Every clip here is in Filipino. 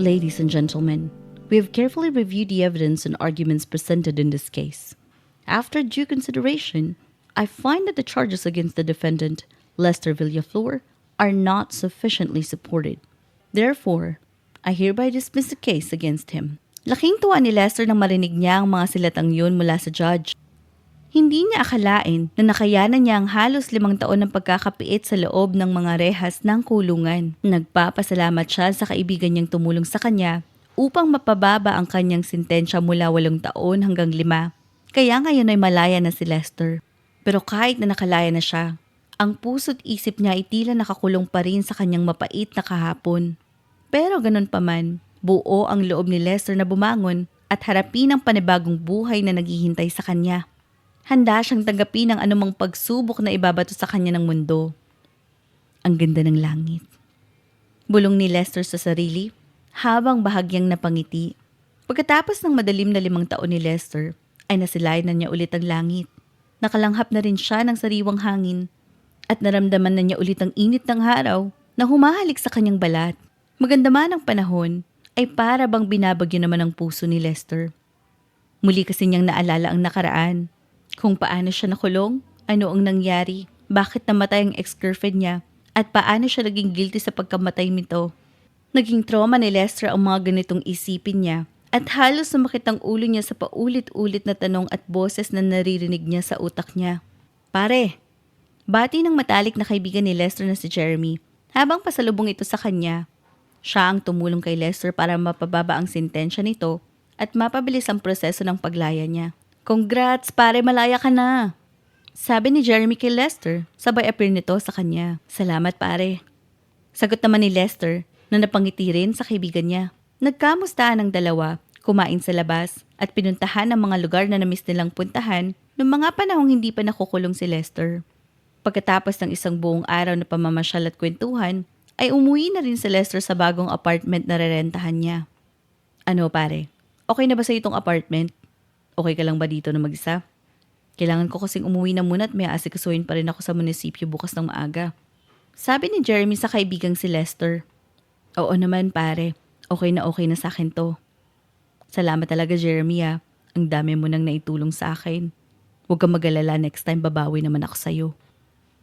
Ladies and gentlemen, we have carefully reviewed the evidence and arguments presented in this case. After due consideration, I find that the charges against the defendant, Lester Villaflor, are not sufficiently supported. Therefore, I hereby dismiss the case against him. Laking tuwa ni Lester nang marinig niya ang mga silatang yun mula sa judge. Hindi niya akalain na nakayanan niya ang halos 5 taon ng pagkakapiit sa loob ng mga rehas ng kulungan. Nagpapasalamat siya sa kaibigan niyang tumulong sa kanya upang mapababa ang kanyang sentensya mula 8 taon hanggang 5. Kaya ngayon ay malaya na si Lester. Pero kahit na nakalaya na siya, ang puso't isip niya ay tila nakakulong pa rin sa kanyang mapait na kahapon. Pero ganun pa man, buo ang loob ni Lester na bumangon at harapin ang panibagong buhay na naghihintay sa kanya. Handa siyang tanggapin ang anumang pagsubok na ibabato sa kanya ng mundo. Ang ganda ng langit. Bulong ni Lester sa sarili habang bahagyang napangiti. Pagkatapos ng madilim na 5 taon ni Lester, ay nasilayan na niya ulit ang langit. Nakalanghap na rin siya ng sariwang hangin at naramdaman na niya ulit ang init ng araw na humahalik sa kanyang balat. Maganda man ang panahon, ay para bang binabagyo naman ang puso ni Lester. Muli kasi niyang naalala ang nakaraan. Kung paano siya nakulong, ano ang nangyari, bakit namatay ang ex-girlfriend niya, at paano siya naging guilty sa pagkamatay nito. Naging trauma ni Lester ang mga ganitong isipin niya at halos sumakit ang ulo niya sa paulit-ulit na tanong at boses na naririnig niya sa utak niya. Pare, bati ng matalik na kaibigan ni Lester na si Jeremy habang pasalubong ito sa kanya. Siya ang tumulong kay Lester para mapababa ang sentensya nito at mapabilis ang proseso ng paglaya niya. Congrats, pare, malaya ka na. Sabi ni Jeremy kay Lester, sabay appear nito sa kanya. Salamat, pare. Sagot naman ni Lester na napangiti rin sa kaibigan niya. Nagkamustahan ang dalawa, kumain sa labas at pinuntahan ang mga lugar na namiss nilang puntahan noong mga panahong hindi pa nakukulong si Lester. Pagkatapos ng isang buong araw na pamamasyal at kwentuhan, ay umuwi na rin si Lester sa bagong apartment na rerentahan niya. Ano, pare? Okay na ba sa itong apartment? Okay ka lang ba dito na mag-isa? Kailangan ko kasing umuwi na muna at may aasikasuhin pa rin ako sa munisipyo bukas ng maaga. Sabi ni Jeremy sa kaibigang si Lester. Oo naman, pare. Okay na sa akin to. Salamat talaga, Jeremy, ah. Ang dami mo nang naitulong sa akin. Huwag kang mag-alala, next time babawi naman ako sa'yo.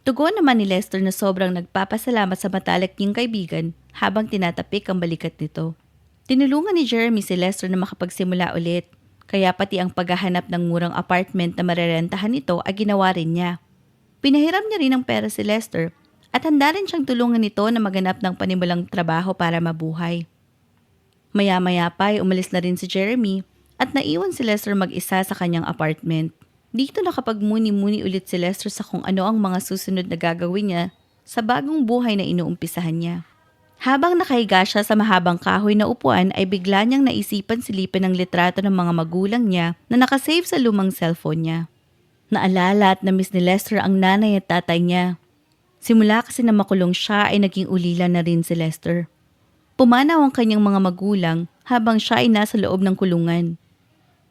Tugon naman ni Lester na sobrang nagpapasalamat sa matalik niyang kaibigan habang tinatapik ang balikat nito. Tinulungan ni Jeremy si Lester na makapagsimula ulit. Kaya pati ang paghahanap ng murang apartment na marerentahan nito ay ginawa rin niya. Pinahiram niya rin ng pera si Lester at handa rin siyang tulungan nito na maganap ng panimulang trabaho para mabuhay. Maya-maya pa ay umalis na rin si Jeremy at naiwan si Lester mag-isa sa kanyang apartment. Dito nakapagmuni-muni ulit si Lester sa kung ano ang mga susunod na gagawin niya sa bagong buhay na inuumpisahan niya. Habang nakahiga siya sa mahabang kahoy na upuan ay bigla niyang naisipan silipin ang litrato ng mga magulang niya na nakasave sa lumang cellphone niya. Naalala at namiss ni Lester ang nanay at tatay niya. Simula kasi na makulong siya ay naging ulila na rin si Lester. Pumanaw ang kanyang mga magulang habang siya ay nasa loob ng kulungan.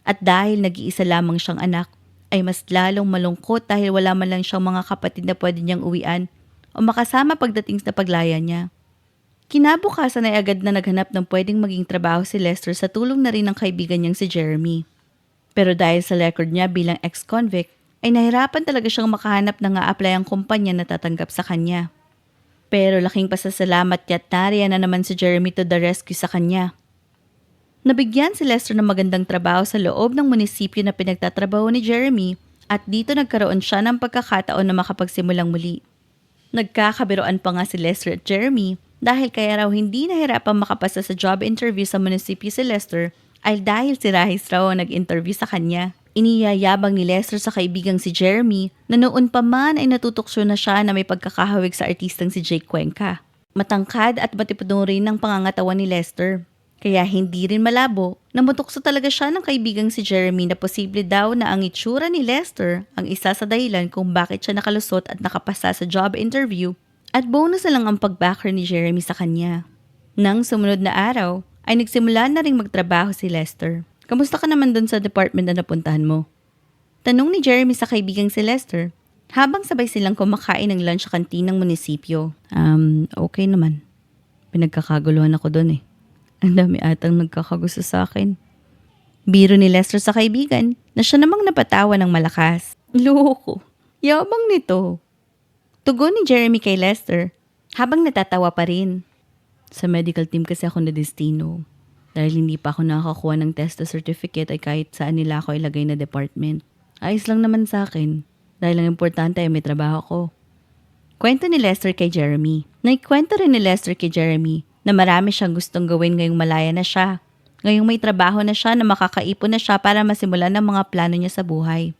At dahil nag-iisa lamang siyang anak, ay mas lalong malungkot dahil wala man lang siyang mga kapatid na pwede niyang uwian o makasama pagdating sa paglaya niya. Kinabukasan ay agad na naghanap ng pwedeng maging trabaho si Lester sa tulong na rin ng kaibigan niyang si Jeremy. Pero dahil sa record niya bilang ex-convict, ay nahirapan talaga siyang makahanap ng a-apply ang kumpanya na tatanggap sa kanya. Pero laking pasasalamat niya at nariyan na naman si Jeremy to the rescue sa kanya. Nabigyan si Lester ng magandang trabaho sa loob ng munisipyo na pinagtatrabaho ni Jeremy at dito nagkaroon siya ng pagkakataon na makapagsimulang muli. Nagkakabiroan pa nga si Lester at Jeremy dahil kaya raw hindi nahirapang makapasa sa job interview sa munisipyo si Lester ay dahil si Rahis raw ang nag-interview sa kanya. Iniyayabang ni Lester sa kaibigang si Jeremy na noon pa man ay natutuksyo na siya na may pagkakahawig sa artistang si Jake Cuenca. Matangkad at matipudong rin ng pangangatawan ni Lester. Kaya hindi rin malabo na matukso talaga siya ng kaibigang si Jeremy na posible daw na ang itsura ni Lester ang isa sa dahilan kung bakit siya nakalusot at nakapasa sa job interview at bonus na lang ang pag-backer ni Jeremy sa kanya. Nang sumunod na araw ay nagsimula na ring magtrabaho si Lester. Kamusta ka naman dun sa department na napuntahan mo? Tanong ni Jeremy sa kaibigang si Lester habang sabay silang kumakain ng lunch sa kantinang munisipyo. Okay naman. Pinagkakaguluhan ako dun eh. Ang dami atang nagkakagusto sa akin. Biro ni Lester sa kaibigan na siya namang napatawa ng malakas. Loko. Yabang nito. Tugon ni Jeremy kay Lester habang natatawa pa rin. Sa medical team kasi ako na destino. Dahil hindi pa ako nakakakuha ng test certificate ay kahit saan nila ako ilagay na department. Ayos lang naman sa akin. Dahil ang importante ay may trabaho ko. Kwento ni Lester kay Jeremy. Naikwento rin ni Lester kay Jeremy na marami siyang gustong gawin ngayong malaya na siya. Ngayong may trabaho na siya na makakaipon na siya para masimulan ang mga plano niya sa buhay.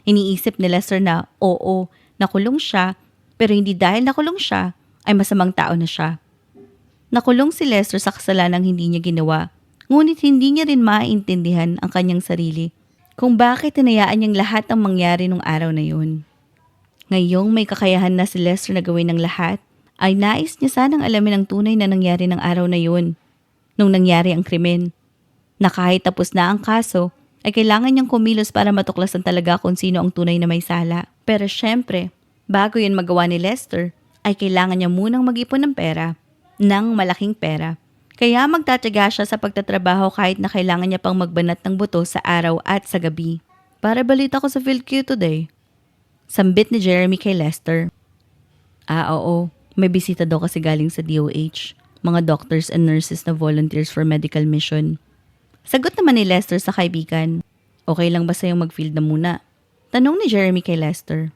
Iniisip ni Lester na oo, nakulong siya, pero hindi dahil nakulong siya ay masamang tao na siya. Nakulong si Lester sa kasalanang hindi niya ginawa, ngunit hindi niya rin maintindihan ang kanyang sarili kung bakit hinayaan niyang lahat ang mangyari nung araw na yun. Ngayong may kakayahan na si Lester na gawin ng lahat, ay nais niya sanang alamin ang tunay na nangyari ng araw na yun, nung nangyari ang krimen. Na kahit tapos na ang kaso, ay kailangan niyang kumilos para matuklasan talaga kung sino ang tunay na may sala. Pero syempre, bago yun magawa ni Lester, ay kailangan niya munang mag-ipon ng pera, ng malaking pera. Kaya magtatiyaga siya sa pagtatrabaho kahit na kailangan niya pang magbanat ng buto sa araw at sa gabi. Para balita ko sa PhilQ today. Sambit ni Jeremy kay Lester. Oo, may bisita daw kasi galing sa DOH. Mga doctors and nurses na volunteers for medical mission. Sagot naman ni Lester sa kaibigan. Okay lang ba sa'yong mag-field na muna? Tanong ni Jeremy kay Lester.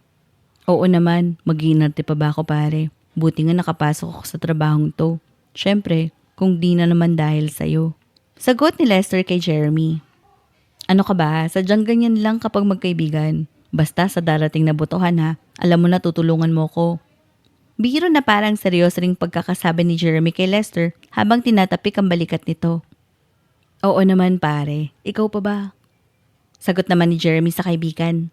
Oo naman, mag-iinarte pa ba ako pare? Buti nga nakapasok ako sa trabahong to. Syempre, kung di na naman dahil sa'yo. Sagot ni Lester kay Jeremy. Ano ka ba? Sadyang ganyan lang kapag magkaibigan. Basta sa darating na botohan ha, alam mo na tutulungan mo ko. Biro na parang seryoso ring pagkakasabi ni Jeremy kay Lester habang tinatapik ang balikat nito. Oo naman pare, ikaw pa ba? Sagot naman ni Jeremy sa kaibigan.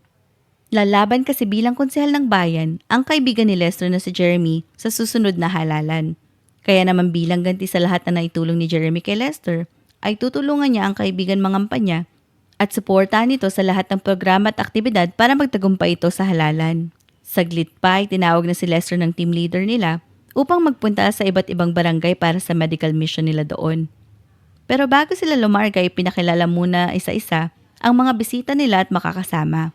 Lalaban kasi bilang konsehal ng bayan ang kaibigan ni Lester na si Jeremy sa susunod na halalan. Kaya naman bilang ganti sa lahat na naitulong ni Jeremy kay Lester, ay tutulungan niya ang kaibigan mangampanya at suportahan ito sa lahat ng programa at aktibidad para magtagumpay ito sa halalan. Saglit pa ay tinawag na si Lester ng team leader nila upang magpunta sa iba't ibang barangay para sa medical mission nila doon. Pero bago sila lumarga ay pinakilala muna isa-isa ang mga bisita nila at makakasama.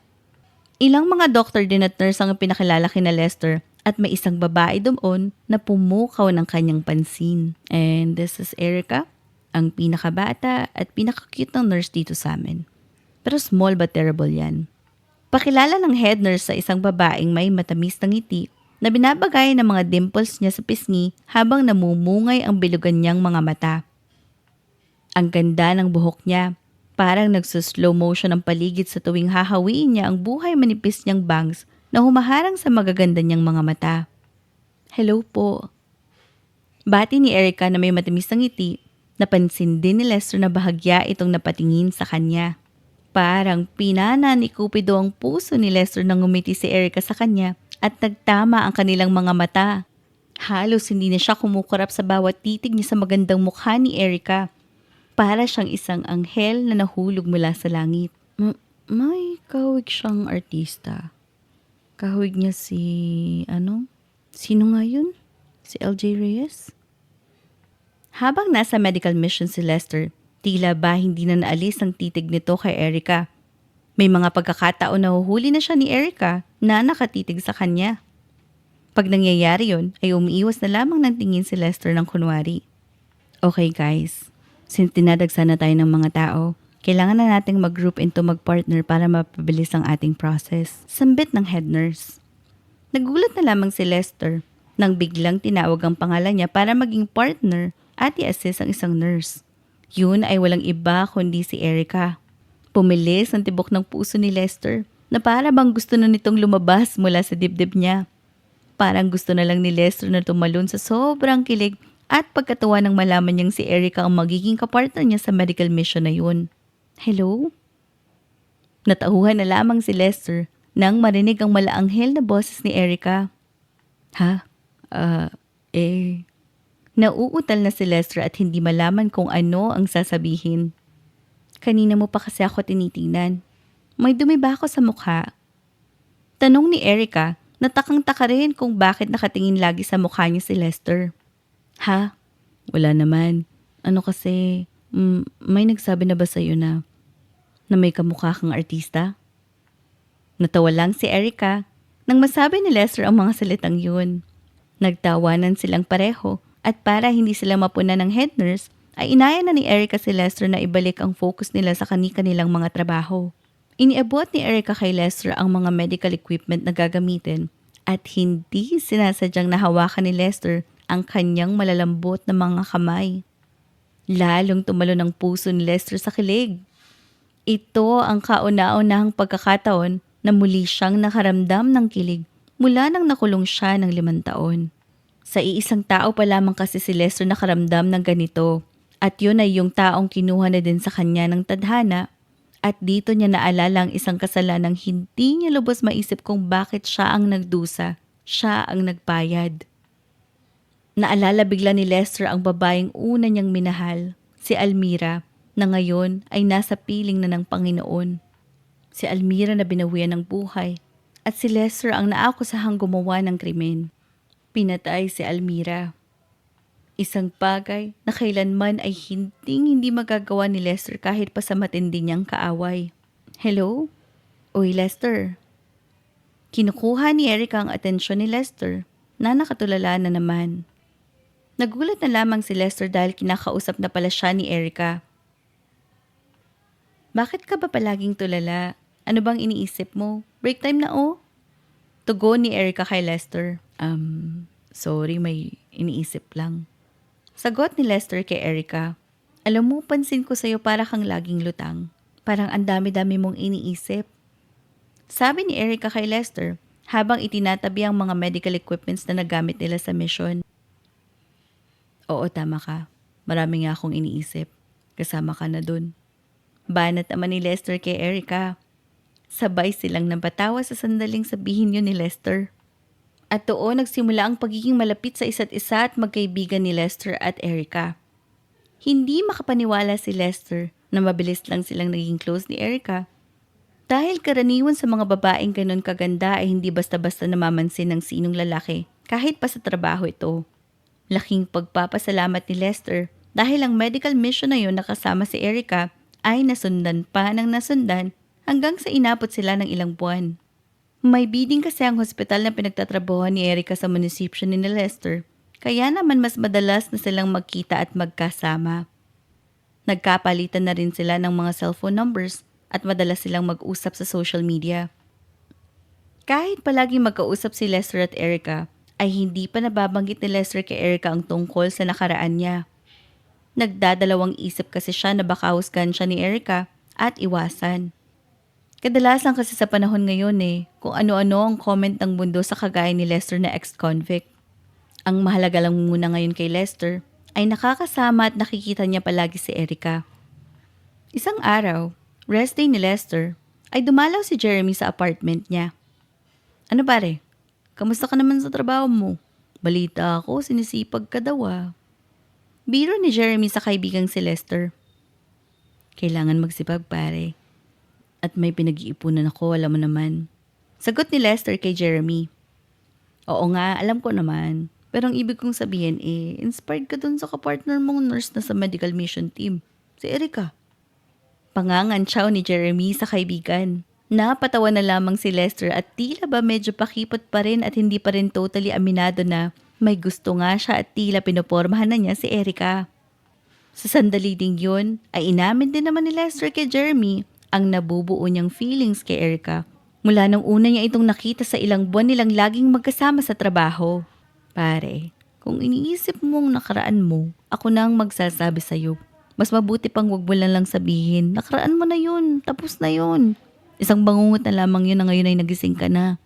Ilang mga doctor din at nurse ang pinakilala kina Lester at may isang babae doon na pumukaw ng kanyang pansin. And this is Erica, ang pinakabata at pinaka-cute ng nurse dito sa amin. Pero small but terrible yan. Pakilala ng head nurse sa isang babaeng may matamis na ngiti na binabagay ng mga dimples niya sa pisngi habang namumungay ang bilugan niyang mga mata. Ang ganda ng buhok niya. Parang nagsuslow motion ang paligid sa tuwing hahawiin niya ang buhay manipis niyang bangs na humaharang sa magaganda niyang mga mata. Hello po. Bati ni Erica na may matamis na ngiti, napansin din ni Lester na bahagya itong napatingin sa kanya. Parang pinana ni Cupido ang puso ni Lester nang ngumiti si Erica sa kanya at nagtama ang kanilang mga mata. Halos hindi na siya kumukurap sa bawat titig niya sa magandang mukha ni Erica. Para siyang isang anghel na nahulog mula sa langit. May kahawig siyang artista. Kahawig niya si... Sino nga yun? Si LJ Reyes? Habang nasa medical mission si Lester, tila ba hindi na naalis ang titig nito kay Erica. May mga pagkakataon na huhuli na siya ni Erica na nakatitig sa kanya. Pag nangyayari yun, ay umiiwas na lamang ng tingin si Lester ng kunwari. Okay guys. Since dinadagsa na tayo ng mga tao, kailangan na nating mag-group into mag-partner para mapabilis ang ating process. Sambit ng head nurse. Nagulat na lamang si Lester nang biglang tinawag ang pangalan niya para maging partner at i-assist ang isang nurse. Yun ay walang iba kundi si Erica. Pumilis ang tibok ng puso ni Lester na para bang gusto na nitong lumabas mula sa dibdib niya. Parang gusto na lang ni Lester na tumalon sa sobrang kilig at pagkatawa nang malaman niyang si Erica ang magiging kapartner niya sa medical mission na yun. Hello? Natauhan na lamang si Lester nang marinig ang malaanghel na boses ni Erica. Ha? Nauutal na si Lester at hindi malaman kung ano ang sasabihin. Kanina mo pa kasi ako tinitingnan. May dumi ba ako sa mukha? Tanong ni Erica, natakang-taka rin kung bakit nakatingin lagi sa mukha niya si Lester. Ha? Wala naman. Ano kasi, may nagsabi na ba sa'yo na may kamukha kang artista? Natawa lang si Erica nang masabi ni Lester ang mga salitang yun. Nagtawanan silang pareho at para hindi sila mapuna ng head nurse, ay inaya na ni Erica si Lester na ibalik ang focus nila sa kani-kanilang mga trabaho. Iniabot ni Erica kay Lester ang mga medical equipment na gagamitin at hindi sinasadyang nahawakan ni Lester ang kanyang malalambot na mga kamay. Lalong tumalo ng puso ni Lester sa kilig. Ito ang kauna-unahang pagkakataon na muli siyang nakaramdam ng kilig mula nang nakulong siya ng 5 taon. Sa iisang tao pa lamang kasi si Lester nakaramdam ng ganito at yun ay yung taong kinuha na din sa kanya ng tadhana at dito niya naalala ang isang kasalanang hindi niya lubos maisip kung bakit siya ang nagdusa, siya ang nagbayad. Naalala bigla ni Lester ang babaeng una niyang minahal, si Almira, na ngayon ay nasa piling na ng Panginoon. Si Almira na binawian ng buhay at si Lester ang naakusahang gumawa ng krimen. Pinatay si Almira. Isang bagay na kailanman ay hindi magagawa ni Lester kahit pa sa matindi niyang kaaway. Hello? Uy Lester. Kinukuha ni Erica ang atensyon ni Lester na nakatulala na naman. Nagulat na lamang si Lester dahil kinakausap na pala siya ni Erica. Bakit ka ba palaging tulala? Ano bang iniisip mo? Break time na oh. Tugon ni Erica kay Lester. Sorry, may iniisip lang. Sagot ni Lester kay Erica. Alam mo, pansin ko sa'yo para kang laging lutang. Parang ang dami-dami mong iniisip. Sabi ni Erica kay Lester habang itinatabi ang mga medical equipments na nagamit nila sa mission. Oo, tama ka. Marami nga akong iniisip. Kasama ka na dun. Banat naman ni Lester kay Erica. Sabay silang napatawa sa sandaling sabihin yun ni Lester. At doon nagsimula ang pagiging malapit sa isa't isa at magkaibigan ni Lester at Erica. Hindi makapaniwala si Lester na mabilis lang silang naging close ni Erica. Dahil karaniwan sa mga babaeng ganon kaganda ay hindi basta-basta namamansin ng sinong lalaki kahit pa sa trabaho ito. Laking pagpapasalamat ni Lester dahil ang medical mission na yun nakasama si Erica ay nasundan pa ng nasundan hanggang sa inabot sila ng ilang buwan. May bidding kasi ang hospital na pinagtatrabahoan ni Erica sa munisipyo ni Lester, kaya naman mas madalas na silang magkita at magkasama. Nagkapalitan na rin sila ng mga cellphone numbers at madalas silang mag-usap sa social media. Kahit palagi magkausap si Lester at Erica, ay hindi pa nababanggit ni Lester kay Erica ang tungkol sa nakaraan niya. Nagdadalawang isip kasi siya na baka husgahan siya ni Erica at iwasan. Kadalasan kasi sa panahon ngayon kung ano-ano ang comment ng mundo sa kagaya ni Lester na ex-convict. Ang mahalaga lang muna ngayon kay Lester ay nakakasama at nakikita niya palagi si Erica. Isang araw, rest day ni Lester, ay dumalaw si Jeremy sa apartment niya. Ano pare? Kamusta ka naman sa trabaho mo? Balita ako, sinisipag ka daw ah. Biro ni Jeremy sa kaibigang si Lester. Kailangan magsipag pare. At may pinag-iipunan ako, alam mo naman. Sagot ni Lester kay Jeremy. Oo nga, alam ko naman. Pero ang ibig kong sabihin inspired ka dun sa kapartner mong nurse na sa medical mission team, si Erica. Pangangantsaw ni Jeremy sa kaibigan. Napatawa na lamang si Lester at tila ba medyo pakipot pa rin at hindi pa rin totally aminado na may gusto nga siya at tila pinopormahan na niya si Erica. Sa sandali ding yun, ay inamin din naman ni Lester kay Jeremy ang nabubuo niyang feelings kay Erica mula nung una niya itong nakita sa ilang buwan nilang laging magkasama sa trabaho. Pare, kung iniisip mong nakaraan mo, ako na ang magsasabi sa'yo. Mas mabuti pang wag mo lang sabihin, nakaraan mo na yun, tapos na yun. Isang bangungot na lamang yun na ngayon ay nagising ka na.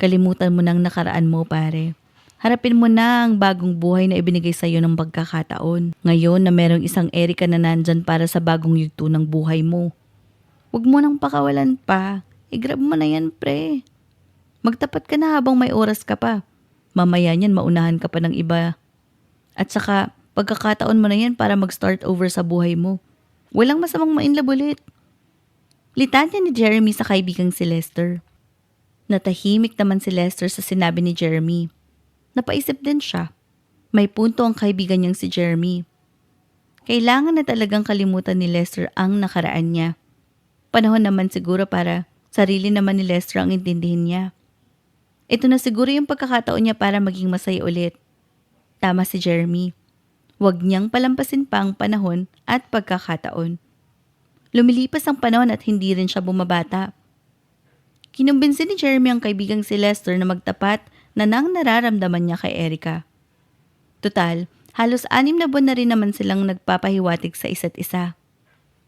Kalimutan mo na ang nakaraan mo, pare. Harapin mo na ang bagong buhay na ibinigay sa'yo ng pagkakataon. Ngayon na merong isang Erica na nandyan para sa bagong yugto ng buhay mo. Huwag mo nang pakawalan pa. I-grab mo na yan, pre. Magtapat ka na habang may oras ka pa. Mamaya niyan maunahan ka pa ng iba. At saka, pagkakataon mo na yan para mag-start over sa buhay mo. Walang masamang ma-inlove ulit. Litanya ni Jeremy sa kaibigang si Lester. Natahimik naman si Lester sa sinabi ni Jeremy. Napaisip din siya. May punto ang kaibigan niyang si Jeremy. Kailangan na talagang kalimutan ni Lester ang nakaraan niya. Panahon naman siguro para sarili naman ni Lester ang intindihin niya. Ito na siguro yung pagkakataon niya para maging masaya ulit. Tama si Jeremy. Huwag niyang palampasin pa ang panahon at pagkakataon. Lumilipas ang panahon at hindi rin siya bumabata. Kinumbinsi ni Jeremy ang kaibigang si Lester na magtapat na nang nararamdaman niya kay Erica. Total, halos 6 na buwan na rin naman silang nagpapahiwatig sa isa't isa.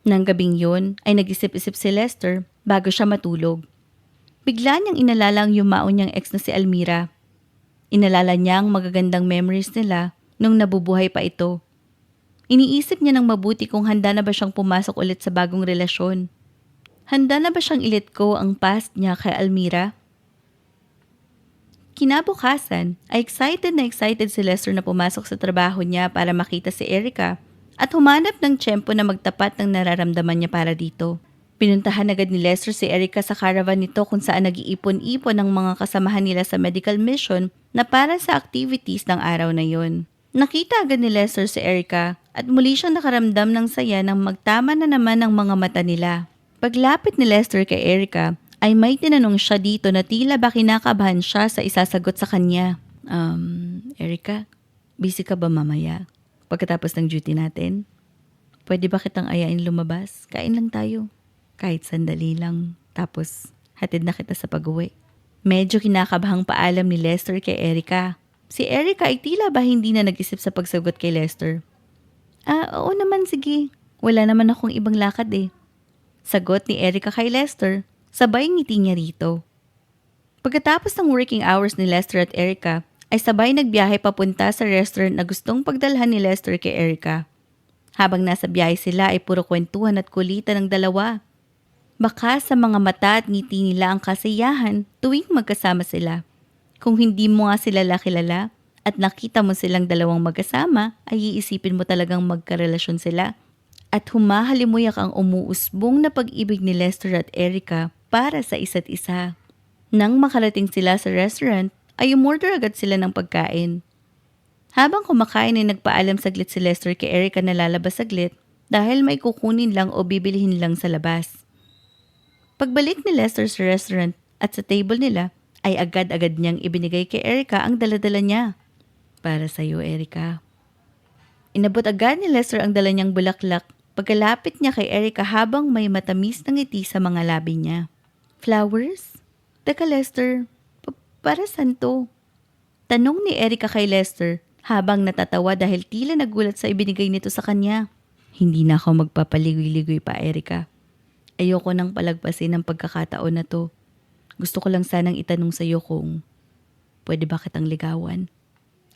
Nang gabing yun ay nag-isip-isip si Lester bago siya matulog. Bigla niyang inalala ang yumao niyang ex na si Almira. Inalala niya ang magagandang memories nila nung nabubuhay pa ito. Iniisip niya ng mabuti kung handa na ba siyang pumasok ulit sa bagong relasyon. Handa na ba siyang i-let go ang past niya kay Almira? Kinabukasan ay excited si Lester na pumasok sa trabaho niya para makita si Erica at humanap ng tiyempo na magtapat ng nararamdaman niya para dito. Pinuntahan agad ni Lester si Erica sa caravan nito kung saan nag-iipon-ipon ng mga kasamahan nila sa medical mission na para sa activities ng araw na yon. Nakita agad ni Lester si Erica at muli siyang nakaramdam ng saya nang magtama na naman ang mga mata nila. Paglapit ni Lester kay Erica ay may tinanong siya dito na tila ba kinakabahan siya sa isasagot sa kanya. Erica, busy ka ba mamaya? Pagkatapos ng duty natin? Pwede ba kitang ayain lumabas? Kain lang tayo. Kahit sandali lang. Tapos, hatid na kita sa pag-uwi. Medyo kinakabahang paalam ni Lester kay Erica. Si Erica ay tila ba hindi na nag-isip sa pagsagot kay Lester. Oo naman, sige. Wala naman akong ibang lakad eh. Sagot ni Erica kay Lester, sabay ngiti niya rito. Pagkatapos ng working hours ni Lester at Erica, ay sabay nagbiyahe papunta sa restaurant na gustong pagdalhan ni Lester kay Erica. Habang nasa biyahe sila ay puro kwentuhan at kulitan ng dalawa. Baka sa mga mata at ngiti nila ang kasiyahan tuwing magkasama sila. Kung hindi mo nga sila kilala at nakita mo silang dalawang magkasama, ay iisipin mo talagang magkarelasyon sila. At humahalimuyak ang umuusbong na pag-ibig ni Lester at Erica para sa isa't isa. Nang makarating sila sa restaurant, ay umorder agad sila ng pagkain. Habang kumakain ay nagpaalam saglit si Lester kay Erica na lalabas saglit dahil may kukunin lang o bibilihin lang sa labas. Pagbalik ni Lester sa restaurant at sa table nila, ay agad-agad niyang ibinigay kay Erica ang daladala niya. Para sa iyo, Erica. Inabot agad ni Lester ang dala niyang bulaklak pagkalapit niya kay Erica habang may matamis na ngiti sa mga labi niya. Flowers? Teka Lester, para saan to? Tanong ni Erica kay Lester habang natatawa dahil tila nagulat sa ibinigay nito sa kanya. Hindi na ako magpapaligoy-ligoy pa, Erica. Ayoko nang palagpasin ang pagkakataon na to. Gusto ko lang sanang itanong sa iyo kung pwede ba kitang ligawan?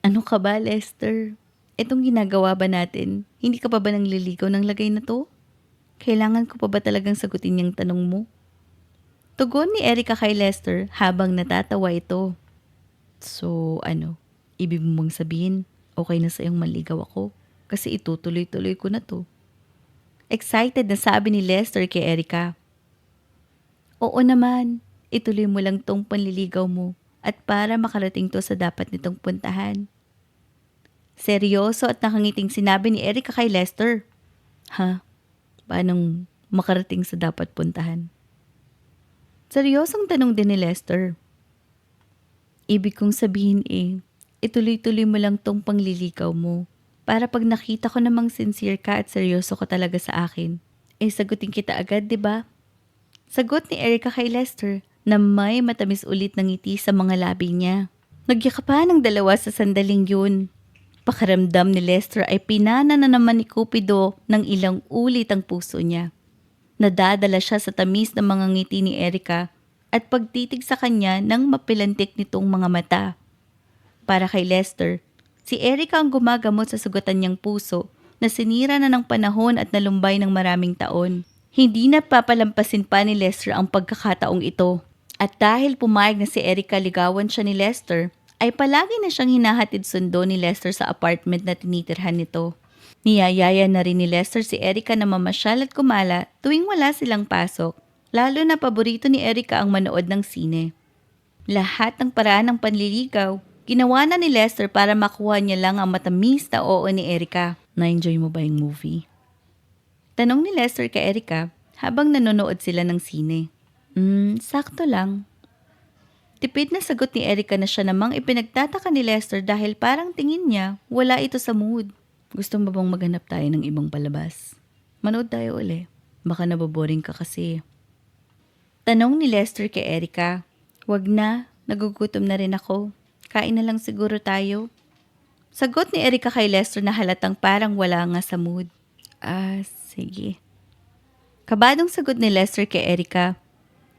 Ano ka ba, Lester? Etong ginagawa ba natin? Hindi ka pa ba nangliligaw ng lagay na to? Kailangan ko pa ba talagang sagutin yung tanong mo? Tugon ni Erica kay Lester habang natatawa ito. So, ibig mong sabihin, okay na sa iyong maligaw ako? Kasi itutuloy-tuloy ko na to. Excited na sabi ni Lester kay Erica. Oo naman, ituloy mo lang tong panliligaw mo at para makarating to sa dapat nitong puntahan. Seryoso at nakangiting sinabi ni Erica kay Lester. Ha? Paanong makarating sa dapat puntahan? Seryosong tanong din ni Lester. Ibig kong sabihin ituloy-tuloy mo lang tong pangliligaw mo. Para pag nakita ko namang sincere ka at seryoso ka talaga sa akin, sagutin kita agad, di ba? Sagot ni Erica kay Lester na may matamis ulit ng ngiti sa mga labi niya. Nagyakapan ang dalawa sa sandaling yun. Pakaramdam ni Lester ay pinana na naman ni Cupido ng ilang ulit ang puso niya. Nadadala siya sa tamis ng mga ngiti ni Erica at pagtitig sa kanya ng mapilantik nitong mga mata. Para kay Lester, si Erica ang gumagamot sa sugatan niyang puso na sinira na ng panahon at nalumbay ng maraming taon. Hindi na papalampasin pa ni Lester ang pagkakataong ito. At dahil pumayag na si Erica ligawan siya ni Lester, ay palagi na siyang hinahatid sundo ni Lester sa apartment na tinitirhan nito. Niyayaya na rin ni Lester si Erica na mamasyal at kumala tuwing wala silang pasok, lalo na paborito ni Erica ang manood ng sine. Lahat ng paraan ng panliligaw, ginawa na ni Lester para makuha niya lang ang matamis na oo ni Erica. Na-enjoy mo ba yung movie? Tanong ni Lester kay Erica habang nanonood sila ng sine. Sakto lang. Tipid na sagot ni Erica na siya namang ipinagtataka ni Lester dahil parang tingin niya wala ito sa mood. Gusto mo bang maghanap tayo ng ibang palabas? Manood tayo uli. Baka naboboring ka kasi. Tanong ni Lester kay Erica. Wag na, nagugutom na rin ako. Kain na lang siguro tayo. Sagot ni Erica kay Lester na halatang parang wala nga sa mood. Sige. Kabadong sagot ni Lester kay Erica.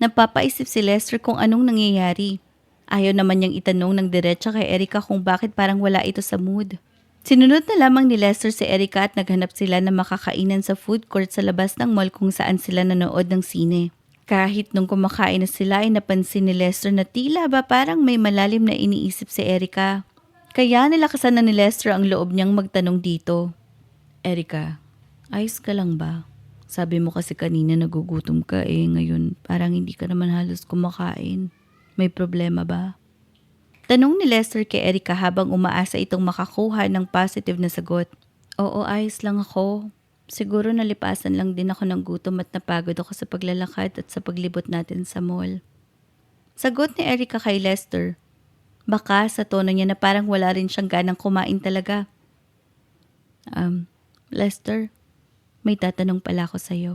Napapaisip si Lester kung anong nangyayari. Ayaw naman niyang itanong ng diretsa kay Erica kung bakit parang wala ito sa mood. Sinunod na lamang ni Lester si Erica at naghanap sila ng makakainan sa food court sa labas ng mall kung saan sila nanood ng sine. Kahit nung kumakain na sila ay napansin ni Lester na tila ba parang may malalim na iniisip si Erica. Kaya nilakasan na ni Lester ang loob niyang magtanong dito. Erica, ayos ka lang ba? Sabi mo kasi kanina nagugutom ka ngayon parang hindi ka naman halos kumakain. May problema ba? Tanong ni Lester kay Erica habang umaasa itong makakuha ng positive na sagot. Oo, ayos lang ako. Siguro nalipasan lang din ako ng gutom at napagod ako sa paglalakad at sa paglibot natin sa mall. Sagot ni Erica kay Lester. Baka sa tono niya na parang wala rin siyang ganang kumain talaga. Lester, may tatanong pala ako sa'yo.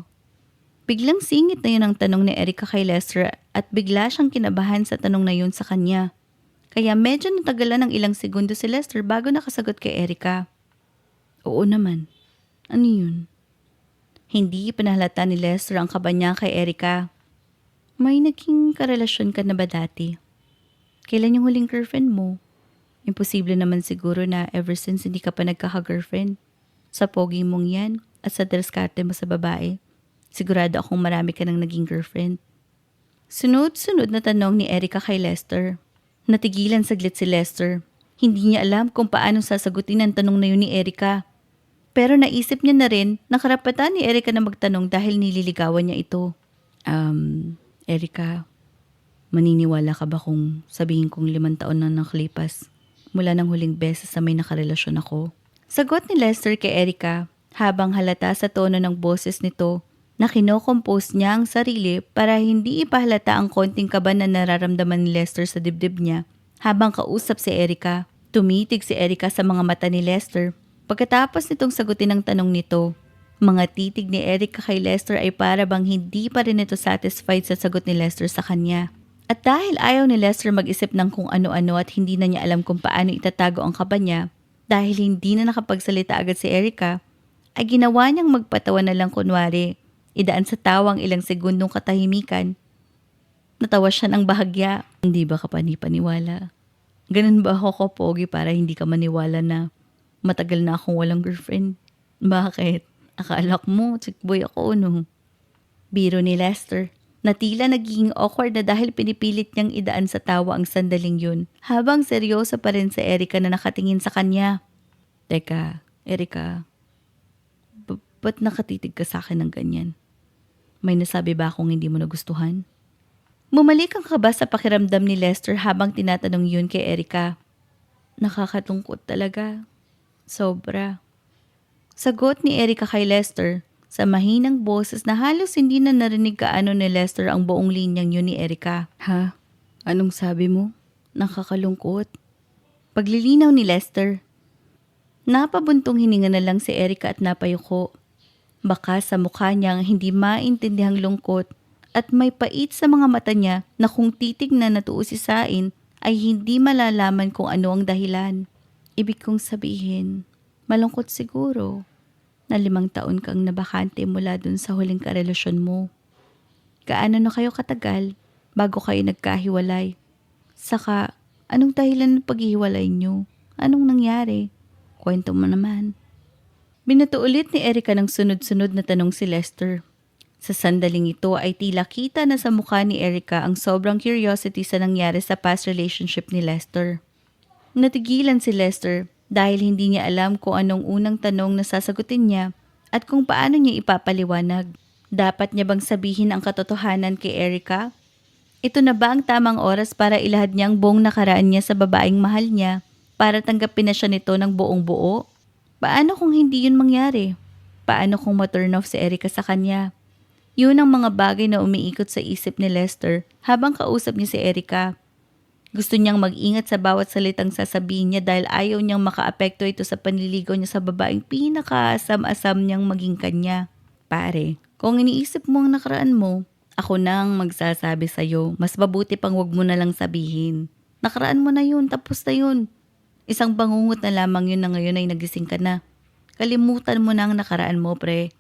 Biglang singit na yun ang tanong ni Erica kay Lester at bigla siyang kinabahan sa tanong na yun sa kanya. Kaya medyo natagalan ng ilang segundo si Lester bago nakasagot kay Erica. Oo naman. Ano yun? Hindi pinahalata ni Lester ang kaba niya kay Erica. May naging karelasyon ka na ba dati? Kailan yung huling girlfriend mo? Imposible naman siguro na ever since hindi ka pa nagkaka-girlfriend. Sa pogi mong yan at sa diskarte mo sa babae, sigurado akong marami ka nang naging girlfriend. Sunod-sunod na tanong ni Erica kay Lester. Natigilan saglit si Lester. Hindi niya alam kung paano sasagutin ang tanong na yun ni Erica. Pero naisip niya na rin na karapatan ni Erica na magtanong dahil nililigawan niya ito. Erica, maniniwala ka ba kung sabihin kong 5 taon na nakalipas mula ng huling beses sa may nakarelasyon ako? Sagot ni Lester kay Erica habang halata sa tono ng boses nito na kinokompose niya ang sarili para hindi ipahalata ang konting kaba na nararamdaman ni Lester sa dibdib niya. Habang kausap si Erica, tumitig si Erica sa mga mata ni Lester. Pagkatapos nitong sagutin ang tanong nito, mga titig ni Erica kay Lester ay para bang hindi pa rin ito satisfied sa sagot ni Lester sa kanya. At dahil ayaw ni Lester mag-isip ng kung ano-ano at hindi na niya alam kung paano itatago ang kaba niya, dahil hindi na nakapagsalita agad si Erica, ay ginawa niyang magpatawa na lang kunwari. Idaan sa tawang ilang segundong katahimikan. Natawa siya ng bahagya. Hindi ba ka panipaniwala? Ganun ba ako kapogi para hindi ka maniwala na matagal na akong walang girlfriend? Bakit? Akala mo, chick boy ako, no? Biro ni Lester. Na tila nagiging awkward na dahil pinipilit niyang idaan sa tawa ang sandaling yun, habang seryoso pa rin si Erica na nakatingin sa kanya. Teka, Erica, ba't nakatitig ka sa akin ng ganyan? May nasabi ba akong hindi mo nagustuhan? Bumalik ang kaba sa pakiramdam ni Lester habang tinatanong yun kay Erica. Nakakatungkot talaga. Sobra. Sagot ni Erica kay Lester sa mahinang boses na halos hindi na narinig kaano ni Lester ang buong linyang yun ni Erica. Ha? Anong sabi mo? Nakakalungkot. Paglilinaw ni Lester. Napabuntong hininga na lang si Erica at napayuko. Baka sa mukha niyang hindi maintindihang lungkot at may pait sa mga mata niya na kung titignan na tuusisain ay hindi malalaman kung ano ang dahilan. Ibig kong sabihin, malungkot siguro na 5 taon kang nabakante mula dun sa huling karelasyon mo. Gaano na kayo katagal bago kayo nagkahiwalay? Saka, anong dahilan ng paghihiwalay niyo? Anong nangyari? Kwento mo naman. Binato ulit ni Erica ng sunod-sunod na tanong si Lester. Sa sandaling ito ay tila kita na sa mukha ni Erica ang sobrang curiosity sa nangyari sa past relationship ni Lester. Natigilan si Lester dahil hindi niya alam kung anong unang tanong na sasagutin niya at kung paano niya ipapaliwanag. Dapat niya bang sabihin ang katotohanan kay Erica? Ito na ba ang tamang oras para ilahad niya ang buong nakaraan niya sa babaeng mahal niya para tanggapin na siya nito ng buong buo? Paano kung hindi yun mangyari? Paano kung ma-turn off si Erica sa kanya? Yun ang mga bagay na umiikot sa isip ni Lester habang kausap niya si Erica. Gusto niyang mag-ingat sa bawat salitang sasabihin niya dahil ayaw niyang makaapekto ito sa panliligaw niya sa babaeng pinakaasam-asam niyang maging kanya. Pare, kung iniisip mo ang nakaraan mo, ako na ang magsasabi sa'yo. Mas mabuti pang wag mo na lang sabihin. Nakaraan mo na yun, tapos na yun. Isang bangungot na lamang yun na ngayon ay nagising ka na. Kalimutan mo na ang nakaraan mo, pre.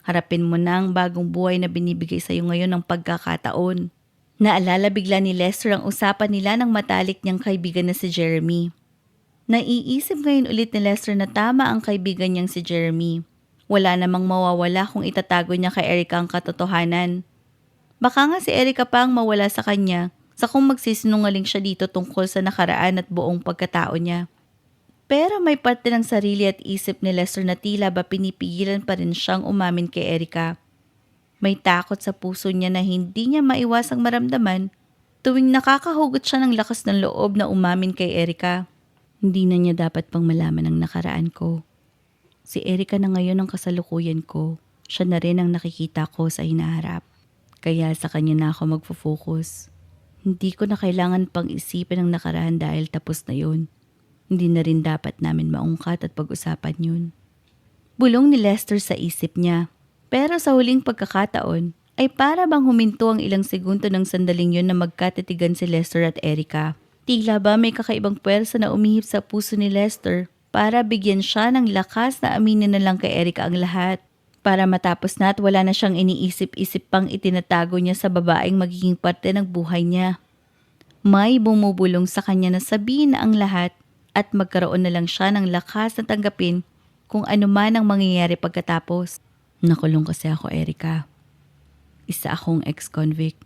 Harapin mo na ang bagong buhay na binibigay sa'yo ngayon ng pagkakataon. Naalala bigla ni Lester ang usapan nila ng matalik niyang kaibigan na si Jeremy. Naiisip ngayon ulit ni Lester na tama ang kaibigan niyang si Jeremy. Wala namang mawawala kung itatago niya kay Erica ang katotohanan. Baka nga si Erica pa ang mawala sa kanya sa kung magsisinungaling siya dito tungkol sa nakaraan at buong pagkatao niya. Pero may parte ng sarili at isip ni Lester na tila ba pinipigilan pa rin siyang umamin kay Erica. May takot sa puso niya na hindi niya maiwasang maramdaman tuwing nakakahugot siya ng lakas ng loob na umamin kay Erica. Hindi na niya dapat pang malaman ang nakaraan ko. Si Erica na ngayon ang kasalukuyan ko. Siya na rin ang nakikita ko sa hinaharap. Kaya sa kanya na ako magfo-focus. Hindi ko na kailangan pang isipin ang nakaraan dahil tapos na yun. Hindi na rin dapat namin maungkat at pag-usapan yun. Bulong ni Lester sa isip niya. Pero sa huling pagkakataon, ay para bang huminto ang ilang segundo ng sandaling yun na magkatitigan si Lester at Erica. Tila ba may kakaibang puwersa na umihip sa puso ni Lester para bigyan siya ng lakas na aminin na lang kay Erica ang lahat. Para matapos na at wala na siyang iniisip-isip pang itinatago niya sa babaeng magiging parte ng buhay niya. May bumubulong sa kanya na sabihin na ang lahat at magkaroon na lang siya ng lakas na tanggapin kung ano man ang mangyayari pagkatapos. Nakulong kasi ako, Erica. Isa akong ex-convict.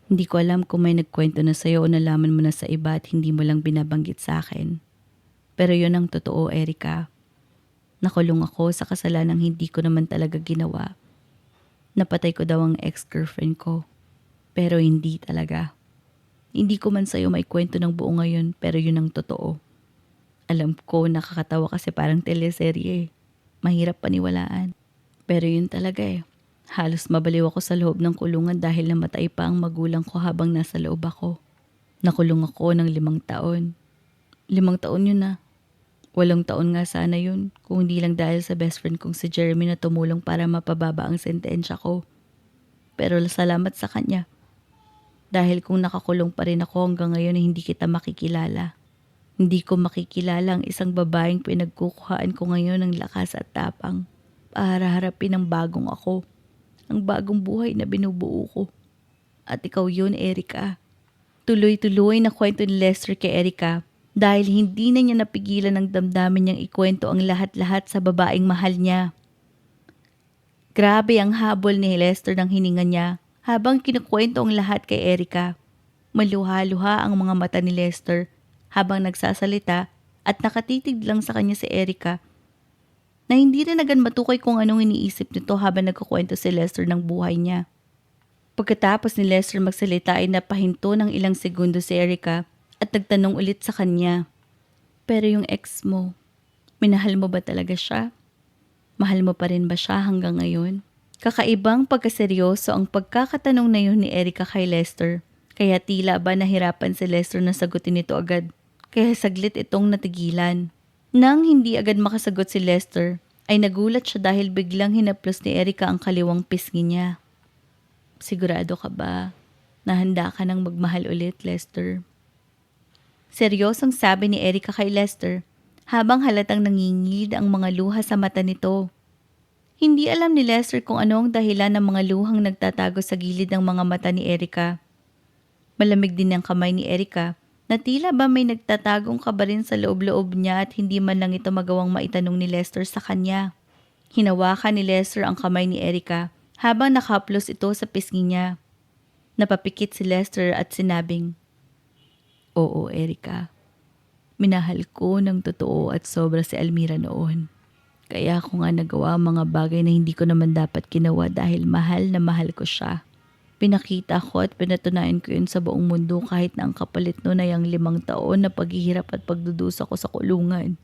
Hindi ko alam kung may nagkwento na sa'yo o nalaman mo na sa iba at hindi mo lang binabanggit sa akin. Pero yun ang totoo, Erica. Nakulong ako sa kasalanang hindi ko naman talaga ginawa. Napatay ko daw ang ex-girlfriend ko. Pero hindi talaga. Hindi ko man sa'yo may kwento ng buo ngayon pero yun ang totoo. Alam ko nakakatawa kasi parang teleserye. Mahirap paniwalaan. Pero yun talaga eh. Halos mabaliw ako sa loob ng kulungan dahil namatay pa ang magulang ko habang nasa loob ako. Nakulong ako ng 5 taon. 5 taon yun na. 8 taon nga sana yun kung hindi lang dahil sa best friend kong si Jeremy na tumulong para mapababa ang sentensya ko. Pero salamat sa kanya. Dahil kung nakakulong pa rin ako hanggang ngayon ay hindi kita makikilala. Hindi ko makikilala ang isang babaeng pinagkukuhaan ko ngayon ng lakas at tapang. Para harapin ang bagong ako. Ang bagong buhay na binubuo ko. At ikaw yun, Erica. Tuloy-tuloy na kwento ni Lester kay Erica dahil hindi na niya napigilan ng damdamin niyang ikwento ang lahat-lahat sa babaeng mahal niya. Grabe ang habol ni Lester ng hininga niya habang kinukwento ang lahat kay Erica. Maluha-luha ang mga mata ni Lester habang nagsasalita at nakatitig lang sa kanya si Erica na hindi rin agad matukoy kung anong iniisip nito habang nagkukwento si Lester ng buhay niya. Pagkatapos ni Lester magsalita ay napahinto ng ilang segundo si Erica at nagtanong ulit sa kanya. Pero yung ex mo, minahal mo ba talaga siya? Mahal mo pa rin ba siya hanggang ngayon? Kakaibang pagkaseryoso ang pagkakatanong na yun ni Erica kay Lester. Kaya tila ba nahirapan si Lester na sagutin ito agad. Kaya saglit itong natigilan. Nang hindi agad makasagot si Lester, ay nagulat siya dahil biglang hinaplos ni Erica ang kaliwang pisngi niya. Sigurado ka ba na handa ka nang magmahal ulit, Lester? Seryosong sabi ni Erica kay Lester habang halatang nangingilid ang mga luha sa mata nito. Hindi alam ni Lester kung ano ang dahilan ng mga luhang nagtatago sa gilid ng mga mata ni Erica. Malamig din ang kamay ni Erica na tila ba may nagtatagong kabarin sa loob-loob niya at hindi man lang ito magawang maitanong ni Lester sa kanya. Hinawakan ni Lester ang kamay ni Erica habang nakahaplos ito sa pisngi niya. Napapikit si Lester at sinabing, "Oo, Erica. Minahal ko ng totoo at sobra si Almira noon. Kaya ako nga nagawa ang mga bagay na hindi ko naman dapat ginawa dahil mahal na mahal ko siya. Pinakita ko at pinatunayan ko yun sa buong mundo kahit na ang kapalit nun ay ang 5 taon na paghihirap at pagdudusa ko sa kulungan.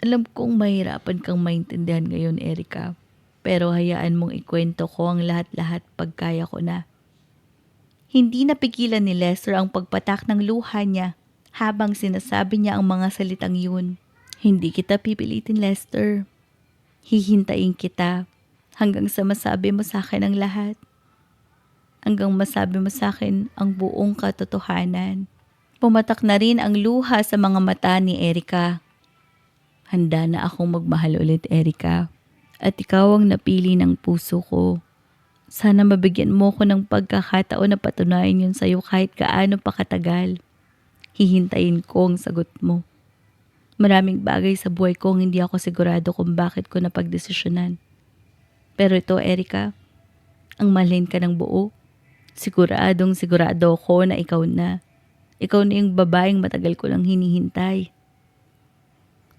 Alam kong mahirapan kang maintindihan ngayon, Erika. Pero hayaan mong ikwento ko ang lahat-lahat pagkaya ko na. Hindi napigilan ni Lester ang pagpatak ng luha niya habang sinasabi niya ang mga salitang yun. Hindi kita pipilitin, Lester. Hihintayin kita hanggang sa masabi mo sa akin ang lahat. Hanggang masabi mo sa akin ang buong katotohanan. Pumatak na rin ang luha sa mga mata ni Erika. Handa na akong magmahal ulit, Erika. At ikaw ang napili ng puso ko. Sana mabigyan mo ko ng pagkakataon na patunayan yun sa'yo kahit gaano pa katagal. Hihintayin ko ang sagot mo. Maraming bagay sa buhay ko ang hindi ako sigurado kung bakit ko napagdesisyonan. Pero ito, Erika, ang mahalin ka ng buo. Siguradong sigurado ko na ikaw na. Ikaw na yung babaeng matagal ko lang hinihintay.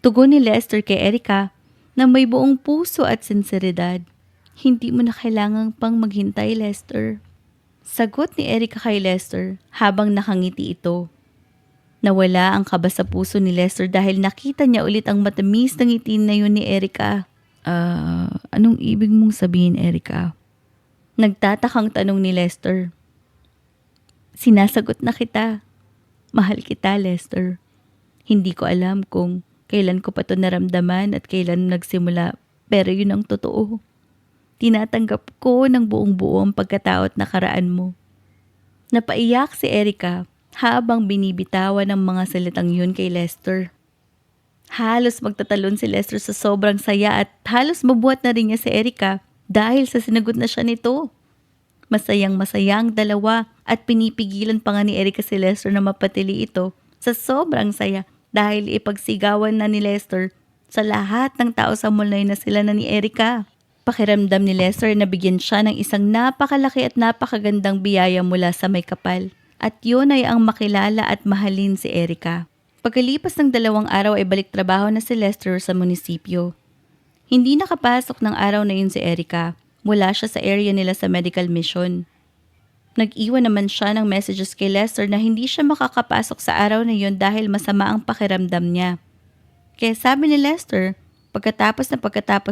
Tugon ni Lester kay Erika na may buong puso at sinseridad. Hindi mo na kailangang pang maghintay, Lester. Sagot ni Erika kay Lester habang nakangiti ito. Nawala ang kaba sa puso ni Lester dahil nakita niya ulit ang matamis na ngiti na yun ni Erika. Anong ibig mong sabihin, Erika? Nagtatakang tanong ni Lester. Sinasagot na kita. Mahal kita, Lester. Hindi ko alam kung kailan ko pa ito naramdaman at kailan nagsimula, pero yun ang totoo. Tinatanggap ko ng buong buo ang pagkatao at nakaraan mo. Napaiyak si Erika habang binibitawan ng mga salitang yun kay Lester. Halos magtatalon si Lester sa sobrang saya at halos mabuhat na rin niya si Erika dahil sa sinagot na siya nito. Masayang-masaya ang dalawa at pinipigilan pa nga ni Erika si Lester na mapatili ito sa sobrang saya dahil ipagsigawan na ni Lester sa lahat ng tao sa mall na sila na ni Erika. Pakiramdam ni Lester na bigyan siya ng isang napakalaki at napakagandang biyaya mula sa may kapal. At yun ay ang makilala at mahalin si Erika. Pagkalipas ng 2 araw ay balik trabaho na si Lester sa munisipyo. Hindi nakapasok ng araw na yun si Erika. Mula siya sa area nila sa medical mission. Nag-iwan naman siya ng messages kay Lester na hindi siya makakapasok sa araw na yun dahil masama ang pakiramdam niya. Kaya sabi ni Lester, pagkatapos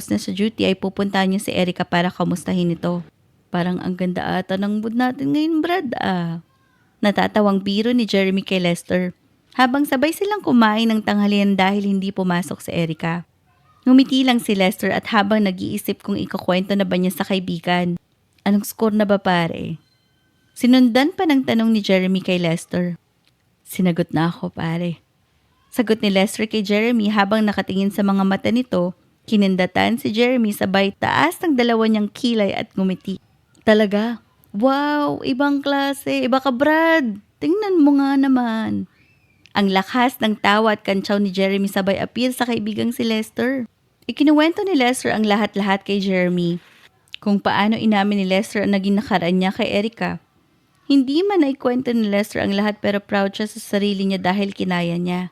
na sa duty ay pupuntahan niya si Erika para kamustahin ito. Parang ang ganda ata ng mood natin ngayon, Brad. Natatawang biro ni Jeremy kay Lester habang sabay silang kumain ng tanghalian dahil hindi pumasok si Erika. Ngumiti lang si Lester at habang nag-iisip kung ikakwento na ba niya sa kaibigan. Anong score na ba, pare? Sinundan pa ng tanong ni Jeremy kay Lester. Sinagot na ako, pare. Sagot ni Lester kay Jeremy habang nakatingin sa mga mata nito. Kinindatan si Jeremy sabay taas ng dalawa niyang kilay at ngumiti. Talaga? Wow, ibang klase. Iba ka, Brad. Tingnan mo nga naman. Ang lakas ng tawa at kantsaw ni Jeremy sabay appeal sa kaibigang si Lester. Ikinuwento ni Lester ang lahat-lahat kay Jeremy. Kung paano inamin ni Lester ang naging nakaraan niya kay Erika. Hindi man naikwento ni Lester ang lahat pero proud siya sa sarili niya dahil kinaya niya.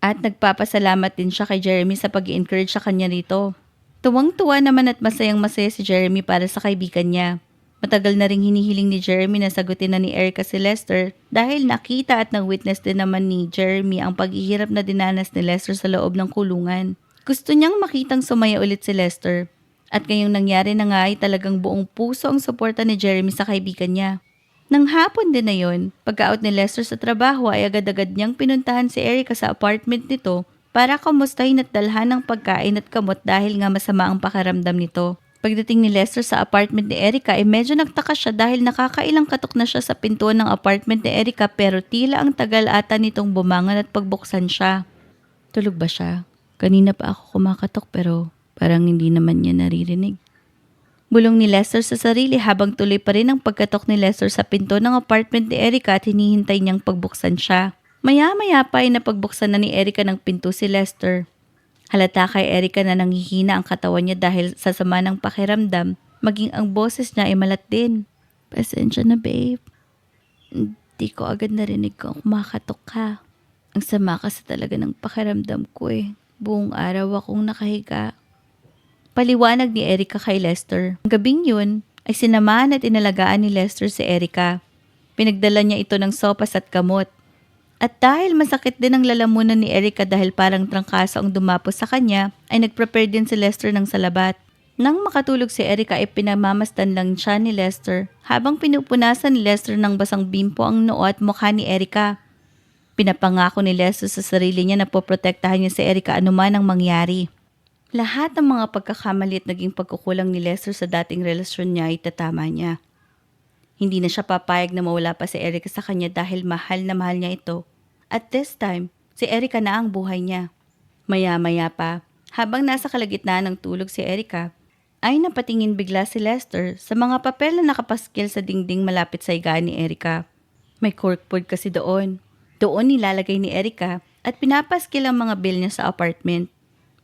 At nagpapasalamat din siya kay Jeremy sa pag-i-encourage sa kanya rito. Tuwang-tuwa naman at masayang-masaya si Jeremy para sa kaibigan niya. Matagal na ring hinihiling ni Jeremy na sagutin na ni Erika si Lester dahil nakita at nang-witness din naman ni Jeremy ang paghihirap na dinanas ni Lester sa loob ng kulungan. Gusto niyang makitang sumaya ulit si Lester. At ngayong nangyari na nga ay talagang buong puso ang suporta ni Jeremy sa kaibigan niya. Nang hapon din na yon, pagka-out ni Lester sa trabaho ay agad-agad niyang pinuntahan si Erika sa apartment nito para kamustahin at dalhan ng pagkain at kamot dahil nga masama ang pakiramdam nito. Pagdating ni Lester sa apartment ni Erika ay medyo nagtaka siya dahil nakakailang katok na siya sa pintuan ng apartment ni Erika pero tila ang tagal ata nitong bumangon at pagbuksan siya. Tulog ba siya? Kanina pa ako kumakatok pero parang hindi naman niya naririnig. Bulong ni Lester sa sarili habang tuloy pa rin ang pagkatok ni Lester sa pinto ng apartment ni Erika at hinihintay niyang pagbuksan siya. Maya-maya pa ay napagbuksan na ni Erika ng pinto si Lester. Halata kay Erika na nanghihina ang katawan niya dahil sa sama ng pakiramdam, maging ang boses niya ay malat din. Pasensya na, babe. Hindi ko agad narinig kung kumakatok ka. Ang sama kasi talaga ng pakiramdam ko eh. Buong araw akong nakahiga. Paliwanag ni Erika kay Lester. Ang gabing yun ay sinamahan at inalagaan ni Lester si Erika. Pinagdala niya ito ng sopas at kamot. At dahil masakit din ang lalamunan ni Erica dahil parang trangkaso ang dumapos sa kanya, ay nag-prepare din si Lester ng salabat. Nang makatulog si Erica ay pinamamasdan lang siya ni Lester habang pinupunasan ni Lester ng basang bimpo ang noo at mukha ni Erica. Pinapangako ni Lester sa sarili niya na poprotektahan niya si Erica anuman ang mangyari. Lahat ng mga pagkakamali at naging pagkukulang ni Lester sa dating relasyon niya ay tatama niya. Hindi na siya papayag na mawala pa si Erica sa kanya dahil mahal na mahal niya ito. At this time, si Erica na ang buhay niya. Maya-maya pa, habang nasa kalagitnaan ng tulog si Erica, ay napatingin bigla si Lester sa mga papel na nakapaskil sa dingding malapit sa higaan ni Erica. May corkboard kasi doon. Doon nilalagay ni Erica at pinapaskil ang mga bill niya sa apartment,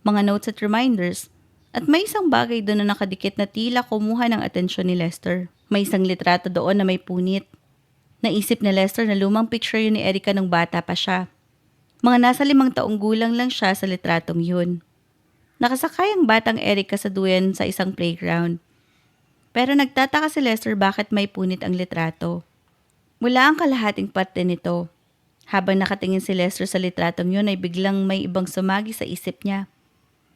mga notes at reminders, at may isang bagay doon na nakadikit na tila kumuha ng atensyon ni Lester. May isang litrato doon na may punit. Naisip ni Lester na lumang picture yun ni Erica nung bata pa siya. Mga nasa 5 taong gulang lang siya sa litratong yun. Nakasakay ang batang Erica sa duyan sa isang playground. Pero nagtataka si Lester bakit may punit ang litrato. Wala ang kalahating parte nito. Habang nakatingin si Lester sa litratong yun ay biglang may ibang sumagi sa isip niya.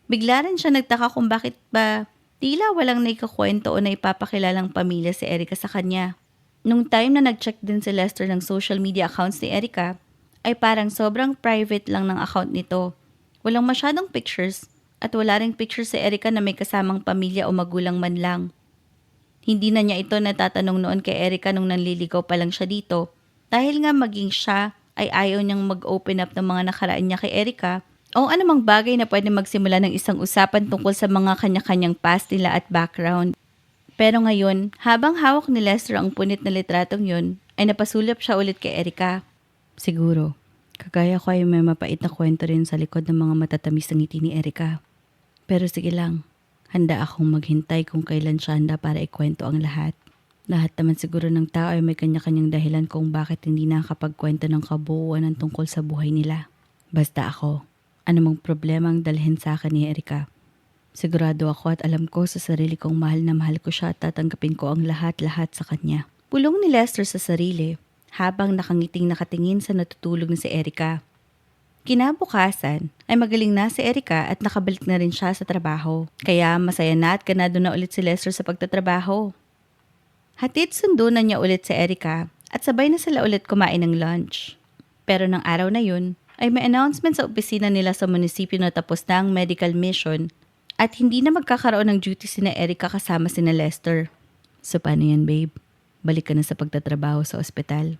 Bigla rin siya nagtaka kung bakit ba tila walang naikakwento o naipapakilalang pamilya si Erica sa kanya. Nung time na nag-check din si Lester ng social media accounts ni Erica, ay parang sobrang private lang ng account nito. Walang masyadong pictures at wala ring picture si Erica na may kasamang pamilya o magulang man lang. Hindi na niya ito natatanong noon kay Erica nung nanliligaw pa lang siya dito dahil nga maging siya ay ayaw niyang mag-open up ng mga nakaraan niya kay Erica o anumang bagay na pwede magsimula ng isang usapan tungkol sa mga kanya-kanyang past nila at background. Pero ngayon, habang hawak ni Lester ang punit na litratong yun, ay napasulap siya ulit kay Erica. Siguro, kagaya ko ay may mapait na kwento rin sa likod ng mga matatamis ng ngiti ni Erica. Pero sige lang, handa akong maghintay kung kailan siya handa para ikwento ang lahat. Lahat naman siguro ng tao ay may kanya-kanyang dahilan kung bakit hindi nakakapagkwento ng kabuuan ng tungkol sa buhay nila. Basta ako, anumang problema ang dalhin sa akin ni Erica. Sigurado ako at alam ko sa sarili kong mahal na mahal ko siya at tatanggapin ko ang lahat-lahat sa kanya. Pulong ni Lester sa sarili habang nakangiting nakatingin sa natutulog na si Erica. Kinabukasan ay magaling na si Erica at nakabalik na rin siya sa trabaho. Kaya masaya na at ganado na ulit si Lester sa pagtatrabaho. Hatid sundo na niya ulit si Erica at sabay na sila ulit kumain ng lunch. Pero ng araw na yun, ay may announcement sa opisina nila sa munisipyo na tapos na ang medical mission at hindi na magkakaroon ng duty sina Erica kasama sina Lester. So paano yan, babe? Balik ka na sa pagtatrabaho sa ospital.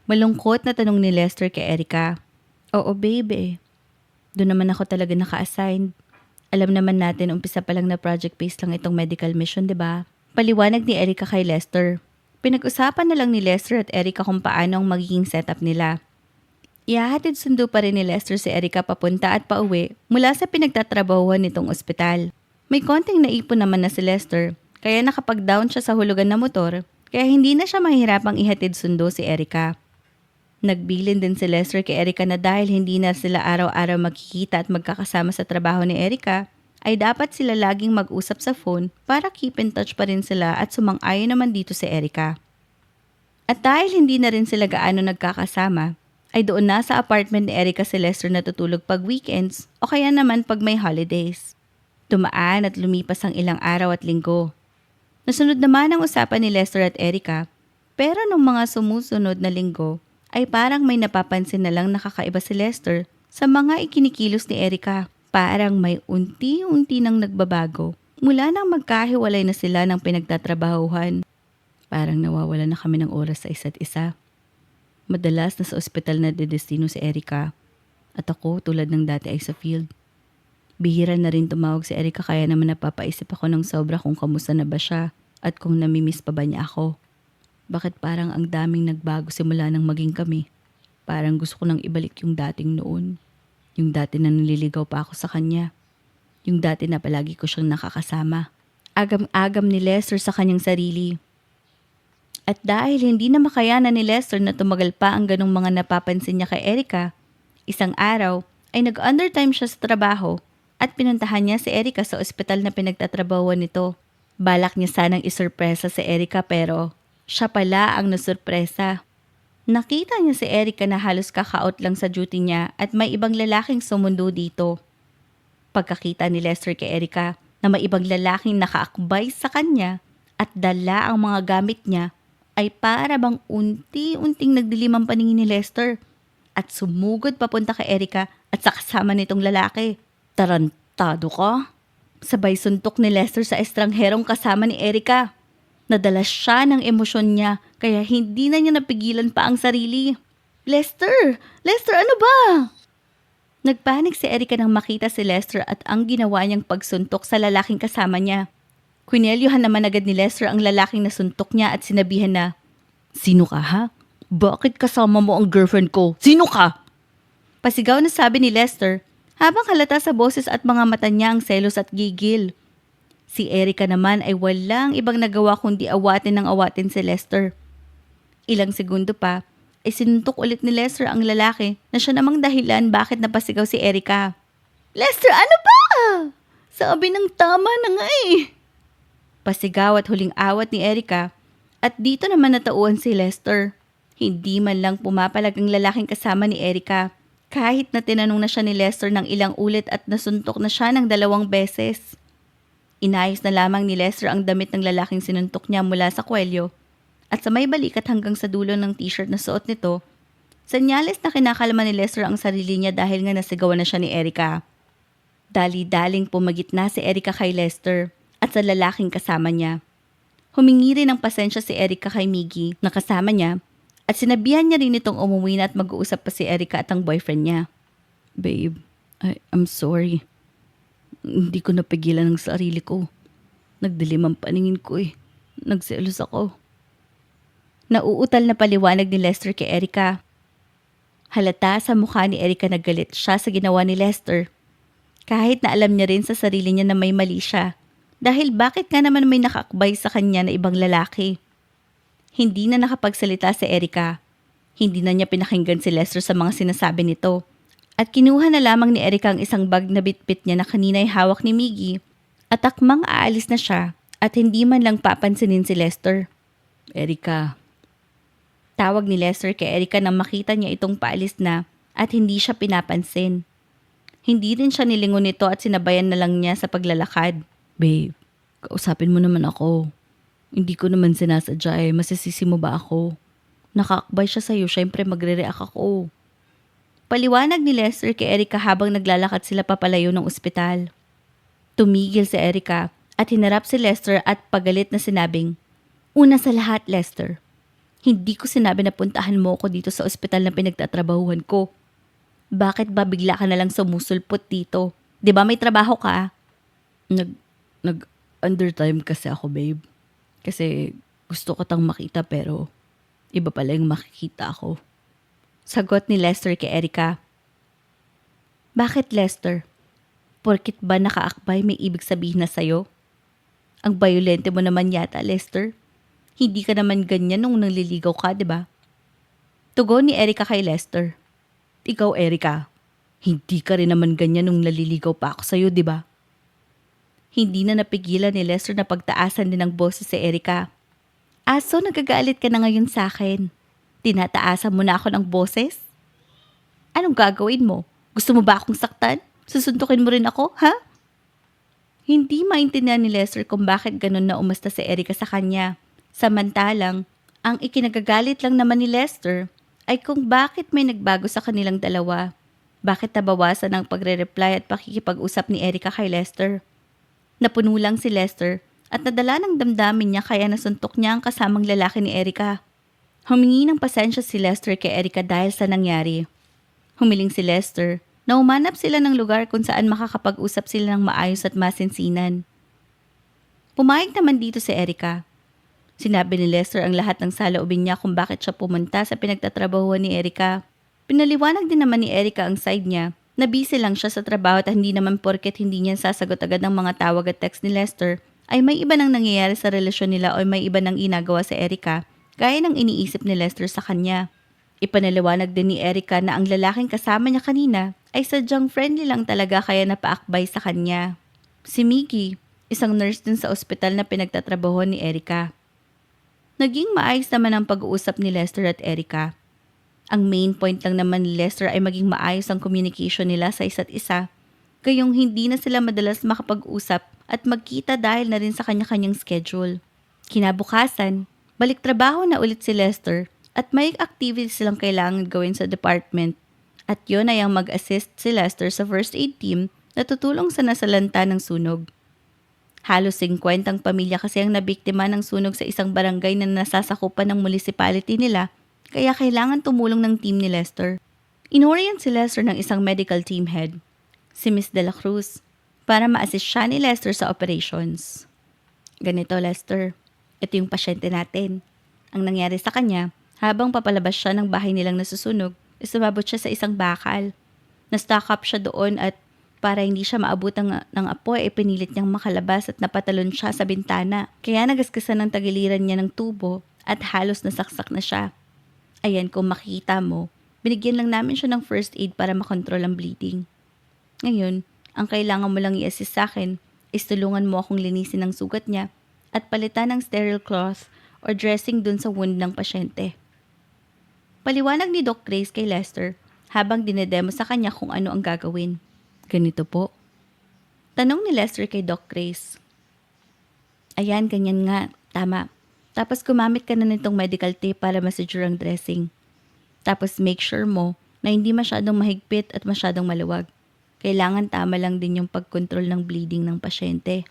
Malungkot na tanong ni Lester kay Erica. Oo, babe. Doon naman ako talaga naka-assigned. Alam naman natin umpisa pa lang na project-based lang itong medical mission, di ba? Paliwanag ni Erica kay Lester. Pinag-usapan na lang ni Lester at Erica kung paano ang magiging setup nila. Ihahatid sundo pa rin ni Lester si Erica papunta at pauwi mula sa pinagtatrabahuan nitong ospital. May konting naipon naman na si Lester, kaya nakapag-down siya sa hulugan na motor, kaya hindi na siya mahirapang ihatid sundo si Erica. Nagbilin din si Lester kay Erica na dahil hindi na sila araw-araw magkikita at magkakasama sa trabaho ni Erica, ay dapat sila laging mag-usap sa phone para keep in touch pa rin sila at sumang-ayon naman dito si Erica. At dahil hindi na rin sila gaano nagkakasama, ay doon na sa apartment ni Erica si Lester natutulog pag weekends o kaya naman pag may holidays. Tumaan at lumipas ang ilang araw at linggo. Nasunod naman ang usapan ni Lester at Erica, pero nung mga sumusunod na linggo ay parang may napapansin na lang nakakaiba si Lester sa mga ikinikilos ni Erica. Parang may unti-unti nang nagbabago mula nang magkahiwalay na sila ng pinagtatrabahuhan. Parang nawawala na kami ng oras sa isa't isa. Madalas na sa ospital na dedestino si Erica at ako tulad ng dati ay sa field. Bihira na rin tumawag si Erica kaya naman napapaisip ako ng sobra kung kamusta na ba siya at kung namimiss pa ba niya ako. Bakit parang ang daming nagbago simula nang maging kami? Parang gusto ko nang ibalik yung dating noon. Yung dati na naliligaw pa ako sa kanya. Yung dati na palagi ko siyang nakakasama. Agam-agam ni Lester sa kanyang sarili. At dahil hindi na makayanan ni Lester na tumagal pa ang ganong mga napapansin niya kay Erica, isang araw ay nag-undertime siya sa trabaho at pinuntahan niya si Erica sa ospital na pinagtatrabahuan nito. Balak niya sanang isurpresa si Erica pero siya pala ang nasurpresa. Nakita niya si Erica na halos kakaot lang sa duty niya at may ibang lalaking sumundo dito. Pagkakita ni Lester kay Erica na may ibang lalaking nakaakbay sa kanya at dala ang mga gamit niya, ay para bang unti-unting nagdilim ang paningin ni Lester at sumugod papunta kay Erica at sa kasama nitong lalaki. Tarantado ka? Sabay suntok ni Lester sa estrangherong kasama ni Erica. Nadala siya ng emosyon niya kaya hindi na niya napigilan pa ang sarili. Lester! Lester, ano ba? Nagpanik si Erica nang makita si Lester at ang ginawa niyang pagsuntok sa lalaking kasama niya. Kwinelyuhan naman agad ni Lester ang lalaking nasuntok niya at sinabihan na, "Sino ka ha? Bakit kasama mo ang girlfriend ko? Sino ka?" Pasigaw na sabi ni Lester habang halata sa boses at mga mata niya ang selos at gigil. Si Erica naman ay walang ibang nagawa kundi awatin ng awatin si Lester. Ilang segundo pa, ay sinuntok ulit ni Lester ang lalaki na siya namang dahilan bakit napasigaw si Erica. "Lester, ano ba? Sabi ng tama na nga eh." Pasigaw at huling awat ni Erica at dito naman natauhan si Lester. Hindi man lang pumapalag ang lalaking kasama ni Erica kahit na tinanong na siya ni Lester ng ilang ulit at nasuntok na siya ng 2 beses. Inayos na lamang ni Lester ang damit ng lalaking sinuntok niya mula sa kwelyo at sa may balikat hanggang sa dulo ng t-shirt na suot nito, senyales na kinakalma ni Lester ang sarili niya dahil nga nasigawan na siya ni Erica. Dali-daling pumagitna si Erica kay Lester at sa lalaking kasama niya. Humingi rin ng pasensya si Erica kay Miggy na kasama niya at sinabihan niya rin itong umuwi na at mag-uusap pa si Erica at ang boyfriend niya. "Babe, I'm sorry. Hindi ko napigilan ang sarili ko. Nagdilim ang paningin ko eh. Nagselos ako." Nauutal na paliwanag ni Lester kay Erica. Halata sa mukha ni Erica na galit siya sa ginawa ni Lester. Kahit na alam niya rin sa sarili niya na may mali siya. Dahil bakit nga naman may nakaakbay sa kanya na ibang lalaki? Hindi na nakapagsalita si Erica. Hindi na niya pinakinggan si Lester sa mga sinasabi nito. At kinuha na lamang ni Erica ang isang bag na bitbit niya na kanina'y hawak ni Miggy. At akmang aalis na siya at hindi man lang papansinin si Lester. "Erica." Tawag ni Lester kay Erica nang makita niya itong paalis na at hindi siya pinapansin. Hindi rin siya nilingon nito at sinabayan na lang niya sa paglalakad. "Babe, kausapin mo naman ako. Hindi ko naman sinasadya eh. Masisisi mo ba ako? Nakaakbay siya sa'yo, syempre magre-react ako." Paliwanag ni Lester kay Erica habang naglalakad sila papalayo ng ospital. Tumigil si Erica at hinarap si Lester at pagalit na sinabing, "Una sa lahat, Lester, hindi ko sinabi na puntahan mo ako dito sa ospital na pinagtatrabahuhan ko. Bakit ba bigla ka na lang sumusulpot dito? 'Di ba may trabaho ka?" Nag-undertime kasi ako, babe. Kasi gusto ko tang makita pero iba pala yung makikita ako." Sagot ni Lester kay Erica. "Bakit, Lester? Porkit ba nakaakbay may ibig sabihin na sa'yo? Ang bayolente mo naman yata, Lester. Hindi ka naman ganyan nung nanliligaw ka, di ba?" Tugon ni Erica kay Lester. "Ikaw, Erica, hindi ka rin naman ganyan nung naliligaw pa ako sa'yo, di ba?" Hindi na napigilan ni Lester na pagtaasan din ng boses si Erica. "Aso, nagagalit ka na ngayon sa akin. Tinataasan mo na ako ng boses? Anong gagawin mo? Gusto mo ba akong saktan? Susuntukin mo rin ako, ha?" Hindi maintindihan ni Lester kung bakit ganun na umasta si Erica sa kanya. Samantalang, ang ikinagagalit lang naman ni Lester ay kung bakit may nagbago sa kanilang dalawa. Bakit nabawasan ang pagre-reply at pakikipag-usap ni Erica kay Lester? Napuno lang si Lester at nadala ng damdamin niya kaya nasuntok niya ang kasamang lalaki ni Erica. Humingi ng pasensya si Lester kay Erica dahil sa nangyari. Humiling si Lester na umanap sila ng lugar kung saan makakapag-usap sila ng maayos at masinsinan. Pumayag naman dito si Erica. Sinabi ni Lester ang lahat ng saloobin niya kung bakit siya pumunta sa pinagtatrabahuan ni Erica. Pinaliwanag din naman ni Erica ang side niya na busy lang siya sa trabaho at hindi naman porket hindi niya sasagot agad ng mga tawag at text ni Lester ay may iba nang nangyayari sa relasyon nila o may iba nang ginagawa sa Erica gaya ng iniisip ni Lester sa kanya. Ipanaliwanag din ni Erica na ang lalaking kasama niya kanina ay sadyang friendly lang talaga kaya napaakbay sa kanya. Si Miggy, isang nurse din sa ospital na pinagtatrabahuan ni Erica. Naging maayos naman ang pag-uusap ni Lester at Erica Ang main point lang naman ni Lester ay maging maayos ang communication nila sa isa't isa, gayong hindi na sila madalas makapag-usap at magkita dahil na rin sa kanya-kanyang schedule. Kinabukasan, balik trabaho na ulit si Lester at may activities silang kailangan gawin sa department. At yun ay ang mag-assist si Lester sa first aid team na tutulong sa nasalanta ng sunog. Halos 50 pamilya kasi ang nabiktima ng sunog sa isang barangay na nasasakupan ng municipality nila, kaya kailangan tumulong ng team ni Lester. Inorient si Lester ng isang medical team head, si Miss De La Cruz, para ma-assist siya ni Lester sa operations. Ganito, Lester, ito yung pasyente natin. Ang nangyari sa kanya, habang papalabas siya ng bahay nilang nasusunog, sumabot siya sa isang bakal. Na-stock up siya doon at para hindi siya maabot ng apoy, pinilit niyang makalabas at napatalon siya sa bintana. Kaya nagasgasan ng tagiliran niya ng tubo at halos nasaksak na siya. Ayan, kung makikita mo, binigyan lang namin siya ng first aid para makontrol ang bleeding. Ngayon, ang kailangan mo lang i-assist sa akin is tulungan mo akong linisin ang sugat niya at palitan ng sterile cloth or dressing dun sa wound ng pasyente. Paliwanag ni Doc Grace kay Lester habang dinedemo sa kanya kung ano ang gagawin. Ganito po. Tanong ni Lester kay Doc Grace. Ayan, ganyan nga. Tama. Tapos gumamit ka na nitong medical tape para masigure ang dressing. Tapos make sure mo na hindi masyadong mahigpit at masyadong maluwag. Kailangan tama lang din yung pagkontrol ng bleeding ng pasyente.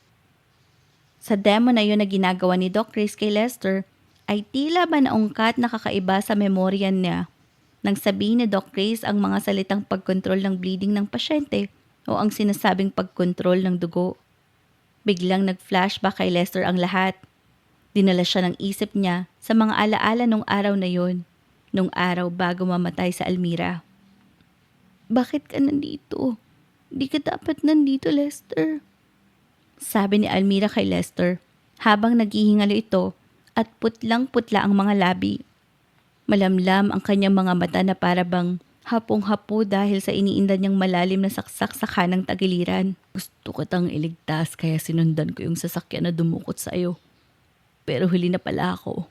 Sa demo na yun na ginagawa ni Doc Grace kay Lester, ay tila ba naungkat na kakaiba sa memorya niya nang sabihin ni Doc Grace ang mga salitang pagkontrol ng bleeding ng pasyente o ang sinasabing pagkontrol ng dugo. Biglang nag-flashback kay Lester ang lahat. Dinala siya ng isip niya sa mga alaala nung araw na yon, nung araw bago mamatay sa Almira. Bakit ka nandito? Di ka dapat nandito, Lester. Sabi ni Almira kay Lester habang naghihingalo ito at putlang-putla ang mga labi. Malamlam ang kanyang mga mata na parabang hapong-hapo dahil sa iniindan niyang malalim na saksak sa kanang tagiliran. Gusto kitang iligtas kaya sinundan ko yung sasakyan na dumukot sa iyo. Pero huli na pala ako.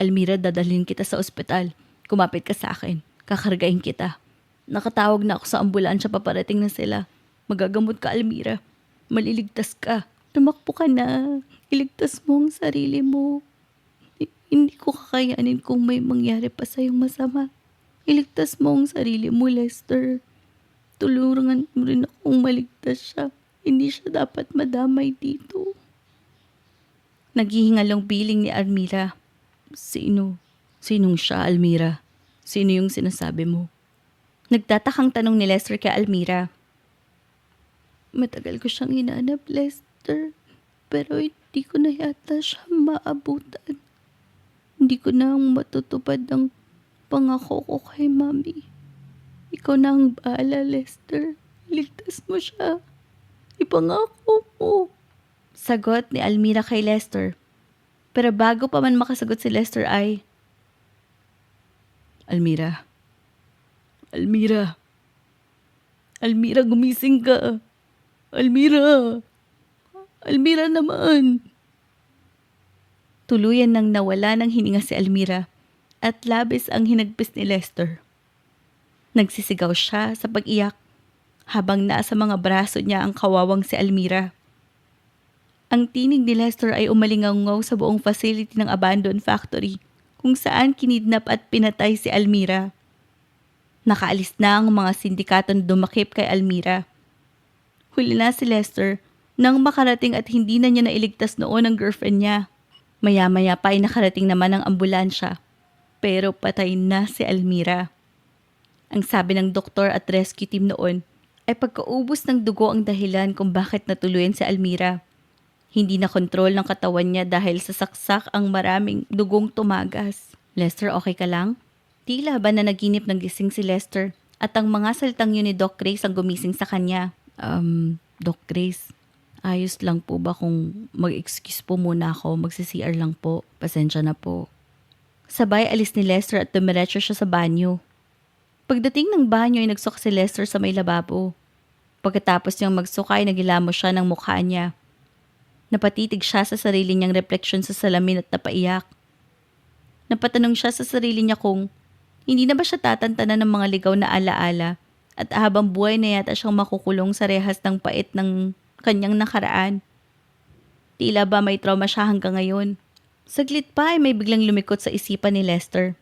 Almira, dadalhin kita sa ospital. Kumapit ka sa akin. Kakargain kita. Nakatawag na ako sa ambulansya, paparating na sila. Magagamot ka, Almira. Maliligtas ka. Tumakbo ka na. Iligtas mo ang sarili mo. Hindi ko kakayanin kung may mangyari pa sa'yong masama. Iligtas mo ang sarili mo, Lester. Tulungan mo rin akong maligtas siya. Hindi siya dapat madamay dito. Naghihingalong piling ni Almira. Sino? Sinong siya, Almira? Sino yung sinasabi mo? Nagtatakang tanong ni Lester kay Almira. Matagal ko siyang hinahanap, Lester. Pero hindi ko na yata siya maabutan. Hindi ko na matutupad ang pangako ko kay Mami. Ikaw na ang bahala, Lester. Iligtas mo siya. Ipangako mo. Sagot ni Almira kay Lester. Pero bago pa man makasagot si Lester ay, Almira. Almira. Almira, gumising ka. Almira. Almira naman. Tuluyan nang nawala ng hininga si Almira at labis ang hinagpis ni Lester. Nagsisigaw siya sa pag-iyak habang nasa mga braso niya ang kawawang si Almira. Ang tinig ni Lester ay umalingaw sa buong facility ng abandoned factory kung saan kinidnap at pinatay si Almira. Nakaalis na ang mga sindikato na dumakip kay Almira. Huli na si Lester nang makarating at hindi na niya nailigtas noon ang girlfriend niya. Maya-maya pa ay nakarating naman ang ambulansya. Pero patay na si Almira. Ang sabi ng doktor at rescue team noon ay pagkaubos ng dugo ang dahilan kung bakit natuluyan si Almira. Hindi na kontrol ng katawan niya dahil sa saksak ang maraming dugong tumagas. Lester, okay ka lang? Tila ba na naginip ng gising si Lester at ang mga salitang yun ni Doc Grace ang gumising sa kanya. Doc Grace, ayos lang po ba kung mag-excuse po muna ako, magsi-CR lang po. Pasensya na po. Sabay alis ni Lester at dumiretso siya sa banyo. Pagdating ng banyo ay nagsuka si Lester sa may lababo. Pagkatapos niyang magsuka ay nagilamo siya ng mukha niya. Napatitig siya sa sarili niyang refleksyon sa salamin at napaiyak. Napatanong siya sa sarili niya kung Hindi na ba siya tatantanan ng mga ligaw na alaala at habang buhay na yata siyang makukulong sa rehas ng pait ng kanyang nakaraan? Tila ba may trauma siya hanggang ngayon? Saglit pa ay may biglang lumikot sa isipan ni Lester.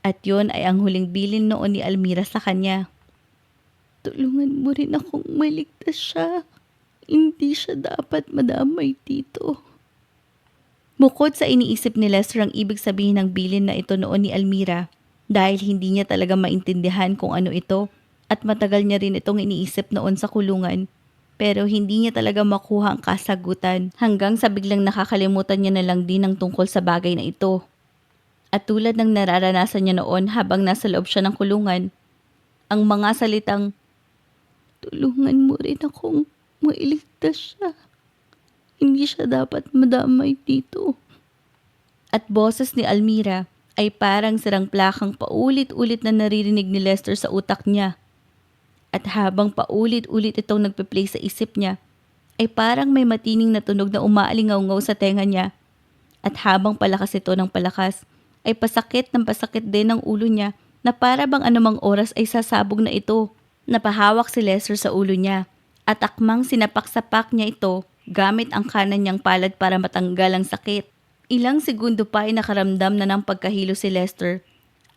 At yun ay ang huling bilin noon ni Almira sa kanya. Tulungan mo rin akong maligtas siya. Hindi siya dapat madamay dito. Bukod sa iniisip ni Lester ang ibig sabihin ng bilin na ito noon ni Almira, dahil hindi niya talaga maintindihan kung ano ito at matagal niya rin itong iniisip noon sa kulungan. Pero hindi niya talaga makuha ang kasagutan hanggang sa biglang nakakalimutan niya na lang din ang tungkol sa bagay na ito. At tulad ng nararanasan niya noon habang nasa loob siya ng kulungan, ang mga salitang, tulungan mo rin akong mailigtas siya. Hindi siya dapat madamay dito. At boses ni Almira ay parang sirang plakang paulit-ulit na naririnig ni Lester sa utak niya. At habang paulit-ulit itong nagpe-play sa isip niya, ay parang may matining na tunog na umaalingaw-ngaw sa tenga niya. At habang palakas ito ng palakas, ay pasakit ng pasakit din ang ulo niya na para bang anumang oras ay sasabog na ito. Napahawak si Lester sa ulo niya at akmang sinapak-sapak niya ito gamit ang kanan niyang palad para matanggal ang sakit. Ilang segundo pa ay nakaramdam na ng pagkahilo si Lester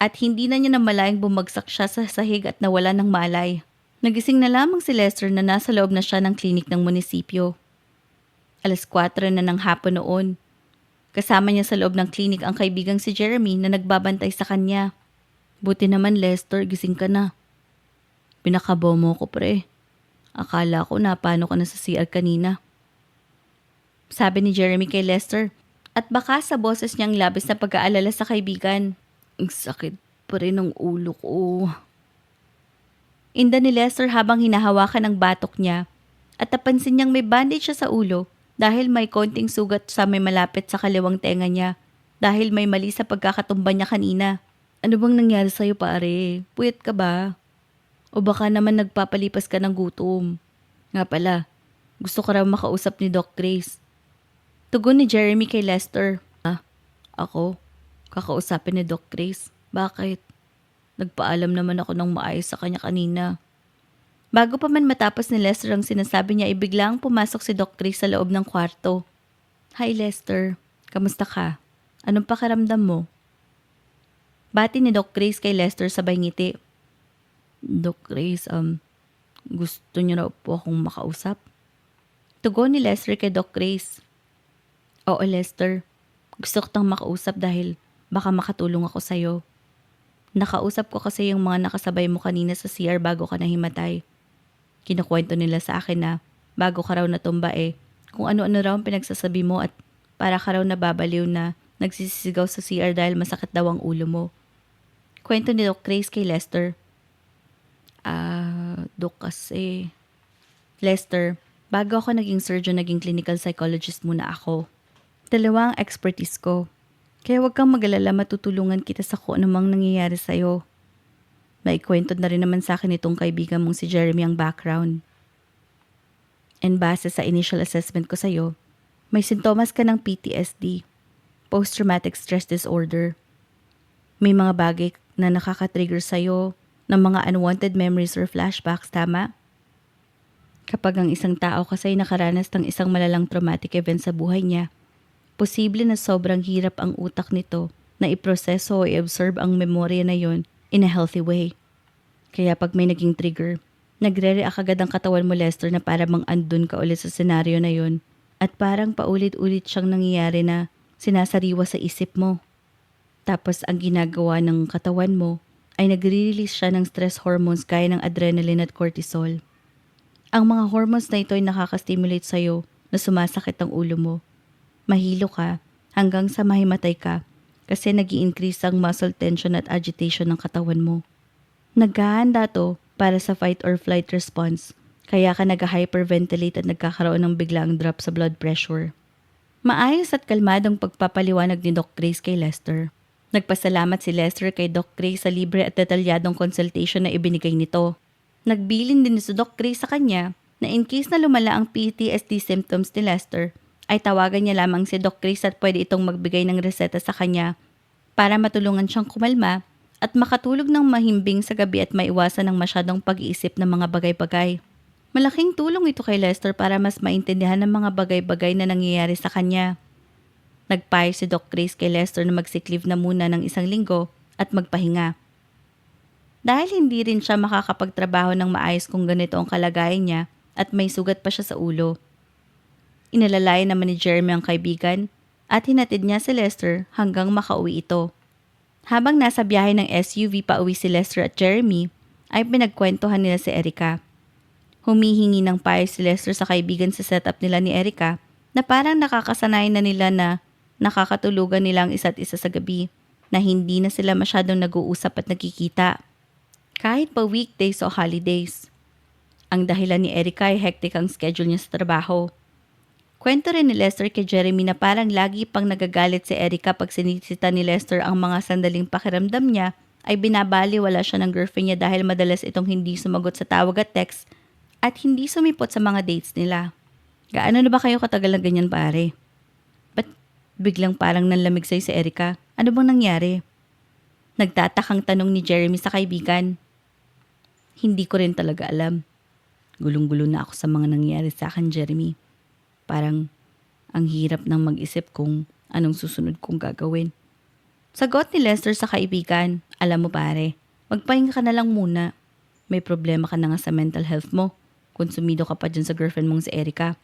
at hindi na niya namalayang bumagsak siya sa sahig at nawala ng malay. Nagising na lamang si Lester na nasa loob na siya ng klinik ng munisipyo. 4:00 na ng hapon noon. Kasama niya sa loob ng klinik ang kaibigang si Jeremy na nagbabantay sa kanya. Buti naman Lester, gising ka na. Pinakabaw mo ko pre. Akala ko napano ka na sa CR kanina. Sabi ni Jeremy kay Lester at baka sa boses niyang labis na pag-aalala sa kaibigan. Ang sakit pa rin ng ulo ko. Inda ni Lester habang hinahawakan ang batok niya at napansin niyang may bandage siya sa ulo dahil may konting sugat sa may malapit sa kaliwang tenga niya dahil may mali sa pagkakatumba niya kanina. Ano bang nangyari sa'yo pare? Puyat ka ba? O baka naman nagpapalipas ka ng gutom? Nga pala, gusto ka raw makausap ni Doc Grace. Tugon ni Jeremy kay Lester. Ako? Kakausapin ni Doc Grace? Bakit? Nagpaalam naman ako ng maayos sa kanya kanina. Bago pa man matapos ni Lester ang sinasabi niya, biglang pumasok si Doc Grace sa loob ng kwarto. Hi Lester, kamusta ka? Anong pakiramdam mo? Bati ni Doc Grace kay Lester sabay ngiti. Doc Grace, gusto niyo raw po akong makausap? Tugon ni Lester kay Doc Grace. Oo Lester, gusto ko tang makausap dahil baka makatulong ako sa'yo. Nakausap ko kasi yung mga nakasabay mo kanina sa CR bago ka nahimatay. Kinukwento nila sa akin na bago ka raw natumba kung ano-ano raw ang pinagsasabi mo at para ka raw nababaliw na nagsisisigaw sa CR dahil masakit daw ang ulo mo. Kwento ni Doc Grace kay Lester. Doc kasi. Lester, bago ako naging surgeon, naging clinical psychologist muna ako. 2 ang expertise ko. Kaya huwag kang mag-alala, matutulungan kita sa kung anumang nangyayari sa'yo. Maikwento na rin naman sa akin itong kaibigan mong si Jeremy ang background. And base sa initial assessment ko sa'yo, may sintomas ka ng PTSD, Post-Traumatic Stress Disorder. May mga bagay na nakaka-trigger sa'yo ng mga unwanted memories or flashbacks, tama? Kapag ang isang tao kasi nakaranas ng isang malalang traumatic event sa buhay niya, posible na sobrang hirap ang utak nito na iproseso o i-absorb ang memorya na yon in a healthy way. Kaya pag may naging trigger, nagre-react agad ang katawan mo Lester na para mang andun ka ulit sa senaryo na yon at parang paulit-ulit siyang nangyayari na sinasariwa sa isip mo. Tapos ang ginagawa ng katawan mo ay nagre-release siya ng stress hormones gaya ng adrenaline at cortisol. Ang mga hormones na ito ay nakaka-stimulate sa'yo na sumasakit ang ulo mo. Mahilo ka hanggang sa mahimatay ka kasi nag-i-increase ang muscle tension at agitation ng katawan mo. Naghahanda to para sa fight or flight response kaya ka nag-hyperventilate at nagkakaroon ng biglaang drop sa blood pressure. Maayos at kalmadong pagpapaliwanag ni Doc Grace kay Lester. Nagpasalamat si Lester kay Doc Grace sa libre at detalyadong consultation na ibinigay nito. Nagbilin din si Doc Grace sa kanya na in case na lumala ang PTSD symptoms ni Lester, ay tawagan niya lamang si Doc Grace at pwede itong magbigay ng reseta sa kanya para matulungan siyang kumalma at makatulog ng mahimbing sa gabi at maiwasan ng masyadong pag-iisip ng mga bagay-bagay. Malaking tulong ito kay Lester para mas maintindihan ng mga bagay-bagay na nangyayari sa kanya. Nagpayo si Doc Grace kay Lester na mag-sick leave na muna ng 1 linggo at magpahinga. Dahil hindi rin siya makakapagtrabaho ng maayos kung ganito ang kalagayan niya at may sugat pa siya sa ulo. Inalalayan naman ni Jeremy ang kaibigan at hinatid niya si Lester hanggang makauwi ito. Habang nasa biyahe ng SUV pa uwi si Lester at Jeremy, ay pinagkwentuhan nila si Erica. Humihingi ng payo si Lester sa kaibigan sa setup nila ni Erica na parang nakakasanayan na nila na nakakatulugan nila ang isa't isa sa gabi, na hindi na sila masyadong nag-uusap at nagkikita. Kahit pa weekdays o holidays. Ang dahilan ni Erica ay hectic ang schedule niya sa trabaho. Kwento rin ni Lester kay Jeremy na parang lagi pang nagagalit si Erica pag sinisita ni Lester ang mga sandaling pakiramdam niya ay binabaliwala siya ng girlfriend niya dahil madalas itong hindi sumagot sa tawag at text at hindi sumipot sa mga dates nila. Gaano na ba kayo katagal na ganyan pare? Ba't biglang parang nanlamig sa'yo si Erica? Ano bang nangyari? Nagtatakang tanong ni Jeremy sa kaibigan. Hindi ko rin talaga alam. Gulong-gulo na ako sa mga nangyari sa akin, Jeremy. Parang ang hirap nang mag-isip kung anong susunod kong gagawin. Sagot ni Lester sa kaibigan. Alam mo pare, magpahinga ka na lang muna. May problema ka na nga sa mental health mo. Konsumido ka pa dyan sa girlfriend mong si Erica.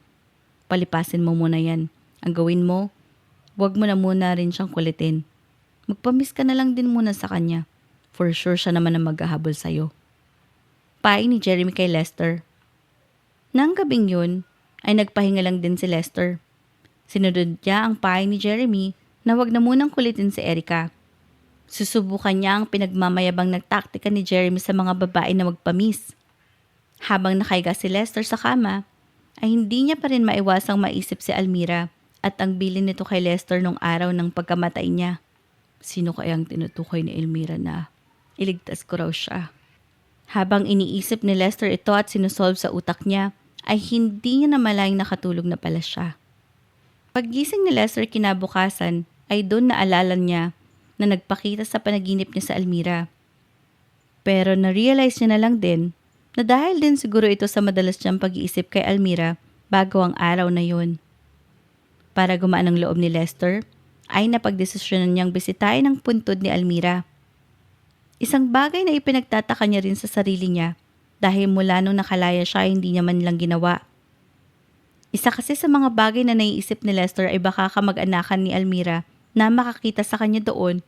Palipasin mo muna yan. Ang gawin mo, huwag mo na muna rin siyang kulitin. Magpamiss ka na lang din muna sa kanya. For sure siya naman ang maghahabol sa'yo. Payo ni Jeremy kay Lester. Nang gabing yun, ay nagpahinga lang din si Lester. Sinunod niya ang payo ni Jeremy na wag na munang kulitin si Erica. Susubukan niya ang pinagmamayabang nagtaktika ni Jeremy sa mga babae na magpamiss. Habang nakahiga si Lester sa kama, ay hindi niya pa rin maiwasang maisip si Almira at ang bilin nito kay Lester nung araw ng pagkamatay niya. Sino kayang tinutukoy ni Elmira na iligtas ko raw siya? Habang iniisip ni Lester ito at sinusolve sa utak niya, ay hindi niya namalayang nakatulog na pala siya. Paggising ni Lester kinabukasan, ay doon naalala niya na nagpakita sa panaginip niya sa Almira. Pero na-realize niya na lang din na dahil din siguro ito sa madalas niyang pag-iisip kay Almira bago ang araw na yun. Para gumaan ang loob ni Lester, ay napagdesisyonan niyang bisitahin ang puntod ni Almira. Isang bagay na ipinagtataka niya rin sa sarili niya dahil mula nung nakalaya siya hindi niya man lang ginawa. Isa kasi sa mga bagay na naiisip ni Lester ay baka kamag-anakan ni Almira na makakita sa kanya doon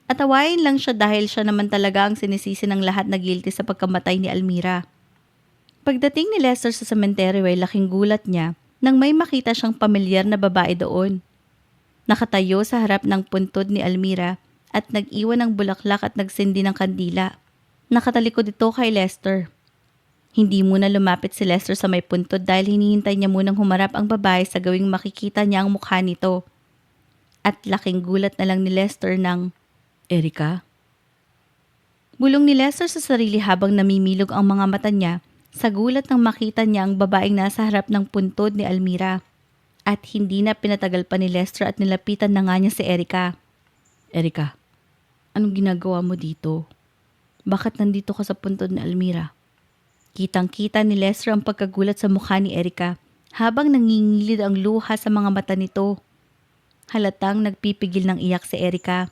at tawain lang siya dahil siya naman talaga ang sinisisi ng lahat na guilty sa pagkamatay ni Almira. Pagdating ni Lester sa sementeryo ay laking gulat niya nang may makita siyang pamilyar na babae doon. Nakatayo sa harap ng puntod ni Almira at nag-iwan ng bulaklak at nagsindi ng kandila. Nakatalikod ito kay Lester. Hindi muna lumapit si Lester sa may puntod dahil hinihintay niya munang humarap ang babae sa gawing makikita niya ang mukha nito. At laking gulat na lang ni Lester ng, Erica? Bulong ni Lester sa sarili habang namimilog ang mga mata niya sa gulat nang makita niya ang babaeng nasa harap ng puntod ni Almira. At hindi na pinatagal pa ni Lester at nilapitan na nga niya si Erica. Erica, anong ginagawa mo dito? Bakit nandito ka sa puntod ni Almira? Kitang-kita ni Lester ang pagkagulat sa mukha ni Erica habang nangingilid ang luha sa mga mata nito. Halatang nagpipigil ng iyak si Erica.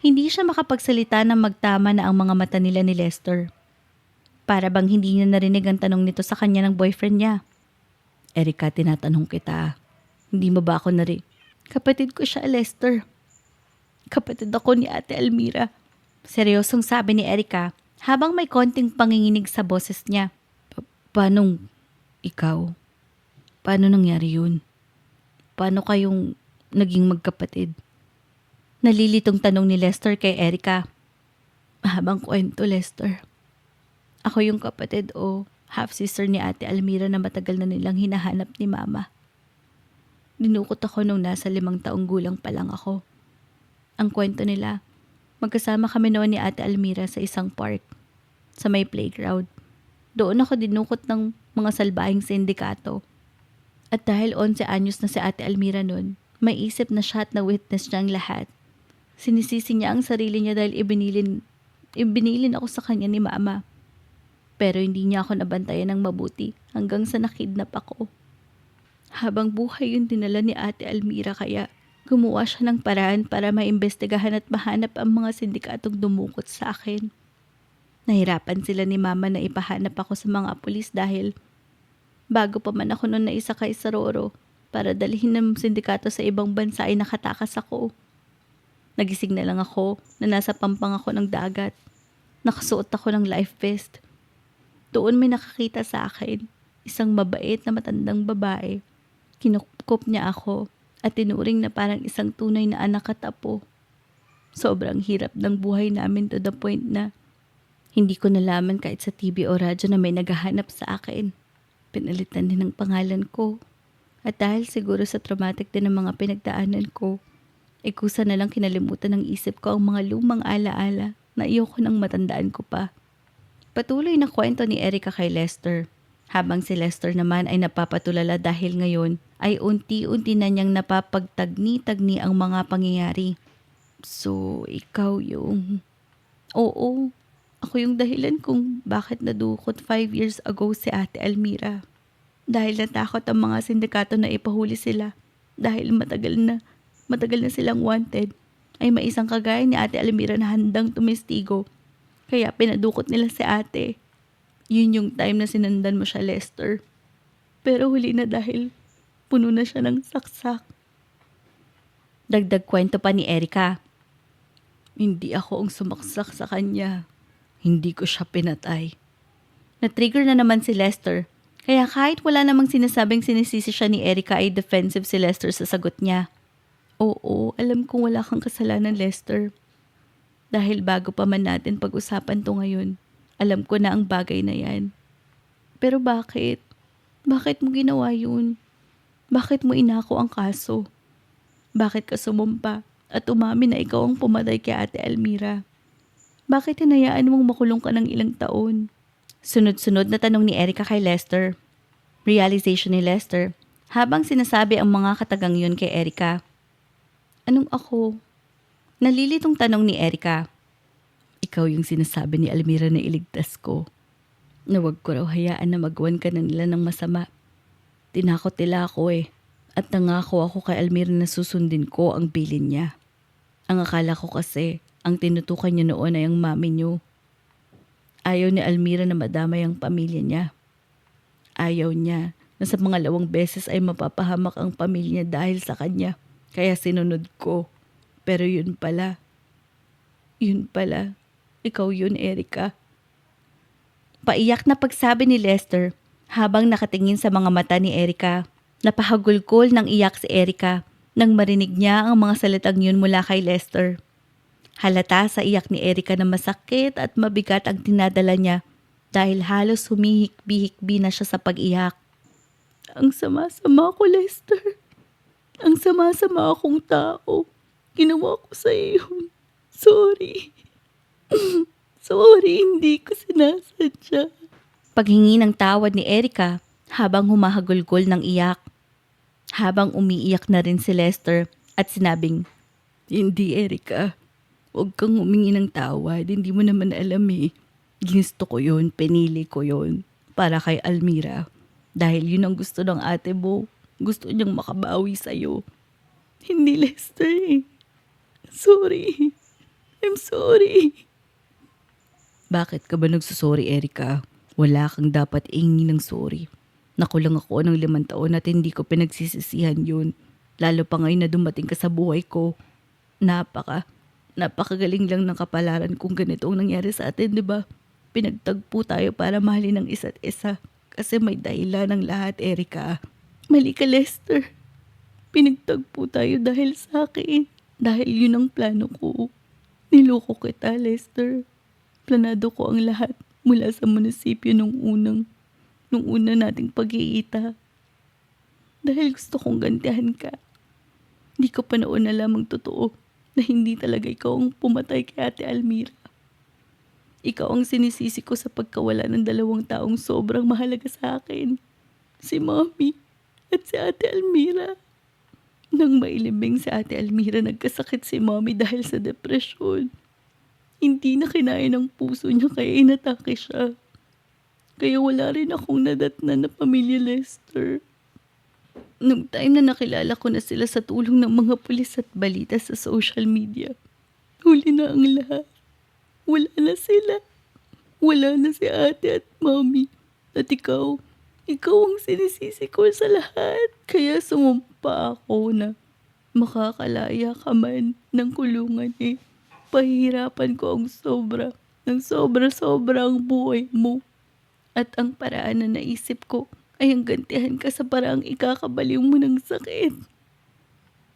Hindi siya makapagsalita ng magtama na ang mga mata nila ni Lester. Para bang hindi niya narinig ang tanong nito sa kanya ng boyfriend niya. Erica, tinatanong kita. Hindi mo ba ako Kapatid ko siya, Lester. Kapatid ako ni Ate Almira. Seryosong sabi ni Erica habang may konting panginginig sa boses niya. Paano ikaw? Paano nangyari yun? Paano kayong naging magkapatid? Nalilitong tanong ni Lester kay Erica. Mahabang kwento, Lester. Ako yung kapatid o half-sister ni Ate Almira na matagal na nilang hinahanap ni Mama. Dinukot ako nung nasa 5 taong gulang pa lang ako. Ang kwento nila, magkasama kami noon ni Ate Almira sa isang park, sa may playground. Doon ako dinukot ng mga salbahing sindikato. At dahil 11 anyos na si Ate Almira noon, may isip na siya at na-witness niya ang lahat. Sinisisi niya ang sarili niya dahil ibinilin Ibinilin ako sa kanya ni Mama. Pero hindi niya ako nabantayan ng mabuti hanggang sa nakidnap ako. Habang buhay yung dinala ni Ate Almira kaya gumawa siya ng paraan para maimbestigahan at mahanap ang mga sindikatong dumukot sa akin. Nahirapan sila ni Mama na ipahanap ako sa mga pulis dahil bago pa man ako noon naisakay sa Roro para dalhin ng sindikato sa ibang bansa ay nakatakas ako. Nagising na lang ako na nasa pampang ako ng dagat. Nakasuot ako ng life vest. Doon may nakakita sa akin, isang mabait na matandang babae. Kinukop niya ako at tinuring na parang isang tunay na anak at apo. Sobrang hirap ng buhay namin to the point na hindi ko nalaman kahit sa TV o radyo na may naghahanap sa akin. Pinalitan din ang pangalan ko. At dahil siguro sa traumatic din ng mga pinagdaanan ko, kusa na lang kinalimutan ng isip ko ang mga lumang alaala na iyoko nang matandaan ko pa. Patuloy na kwento ni Erica kay Lester. Habang si Lester naman ay napapatulala dahil ngayon ay unti-unti na niyang napapagtagni-tagni ang mga pangyayari. So, ikaw yung... Oo, ako yung dahilan kung bakit nadukot 5 years ago si Ate Almira. Dahil natakot ang mga sindikato na ipahuli sila. Dahil matagal na silang wanted, ay may isang kagaya ni Ate Almira na handang tumistigo. Kaya pinadukot nila si ate. Yun yung time na sinundan mo siya, Lester. Pero huli na dahil puno na siya ng saksak. Dagdag kwento pa ni Erica. Hindi ako ang sumaksak sa kanya. Hindi ko siya pinatay. Na-trigger na naman si Lester. Kaya kahit wala namang sinasabing sinisisi siya ni Erica ay defensive si Lester sa sagot niya. Oo, alam kong wala kang kasalanan, Lester. Dahil bago pa man natin pag-usapan to ngayon, alam ko na ang bagay na yan. Pero bakit? Bakit mo ginawa yun? Bakit mo inako ang kaso? Bakit ka sumumpa at umamin na ikaw ang pumatay kay Ate Almira? Bakit hinayaan mong makulong ka ng ilang taon? Sunod-sunod na tanong ni Erica kay Lester. Realization ni Lester habang sinasabi ang mga katagang yun kay Erica. Anong ako? Nalilitong tanong ni Erica. Ikaw yung sinasabi ni Almira na iligtas ko. Na wag ko raw hayaan na magawan ka na nila ng masama. Tinakot nila ako At nangako ako kay Almira na susundin ko ang bilin niya. Ang akala ko kasi, ang tinutukan niya noon ay ang mami niyo. Ayaw ni Almira na madamay ang pamilya niya. Ayaw niya na sa mga lawang beses ay mapapahamak ang pamilya niya dahil sa kanya. Kaya sinunod ko. Pero yun pala, ikaw yun, Erica. Paiyak na pagsabi ni Lester habang nakatingin sa mga mata ni Erica. Napahagulgol ng iyak si Erica nang marinig niya ang mga salitang yun mula kay Lester. Halata sa iyak ni Erica na masakit at mabigat ang tinadala niya dahil halos humihikbi-hikbi na siya sa pag-iyak. Ang sama-sama ko, Lester. Ang sama-sama akong tao. Ginawa ko sa iyo. Sorry. Sorry, hindi ko sinasadya. Paghingi ng tawad ni Erica habang humahagulgol ng iyak. Habang umiiyak na rin si Lester at sinabing, Hindi, Erica. Huwag kang humingi ng tawad. Hindi mo naman alam Ginusto ko yun, pinili ko yun. Para kay Almira. Dahil yun ang gusto ng ate mo. Gusto niyang makabawi sa'yo. Hindi, Lester Sorry. I'm sorry. Bakit ka ba nagsusorry, Erica? Wala kang dapat ingi ng sorry. Nakulang ako ng 5 taon at hindi ko pinagsisisihan yun. Lalo pa ngayon na dumating ka sa buhay ko. Napakagaling lang ng kapalaran kung ganito ang nangyari sa atin, di ba? Pinagtagpo tayo para mahalin ang isa't isa. Kasi may dahilan ng lahat, Erica. Mali ka, Lester. Pinagtagpo tayo dahil sa akin. Dahil yun ang plano ko. Niloko kita, Lester. Planado ko ang lahat mula sa munisipyo nung una nating pag-iita. Dahil gusto kong gantihan ka. Di ko pa noon alamang totoo na hindi talaga ikaw ang pumatay kay Ate Almira. Ikaw ang sinisisi ko sa pagkawala ng 2 taong sobrang mahalaga sa akin. Si Mommy at si Ate Almira. Nang mailibing si Ate Almira, nagkasakit si Mommy dahil sa depresyon. Hindi na kinaya ng puso niya kaya inatake siya. Kaya wala rin akong nadatnan na pamilya Lester. Nung time na nakilala ko na sila sa tulong ng mga pulis at balita sa social media, huli na ang lahat. Wala na sila. Wala na si ate at mommy. At ikaw ang sinisisi ko sa lahat. Kaya sumumpa ako na makakalaya ka man ng kulungan eh. Pahihirapan ko ang sobra. Ng sobra-sobra ang buhay mo. At ang paraan na naisip ko ay ang gantihan ka sa paraang ikakabaliw mo ng sakit.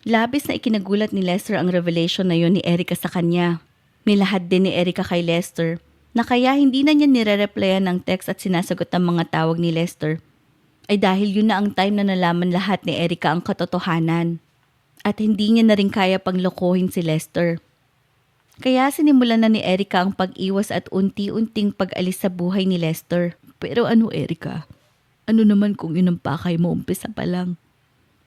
Labis na ikinagulat ni Lester ang revelation na yon ni Erica sa kanya. Nilahad din ni Erica kay Lester na kaya hindi na niya nire-replyan ng text at sinasagot ang mga tawag ni Lester ay dahil yun na ang time na nalaman lahat ni Erica ang katotohanan. At hindi niya na rin kaya panglokohin si Lester. Kaya sinimulan na ni Erica ang pag-iwas at unti-unting pag-alis sa buhay ni Lester. Pero ano Erica? Ano naman kung inampakay mo umpisa pa lang?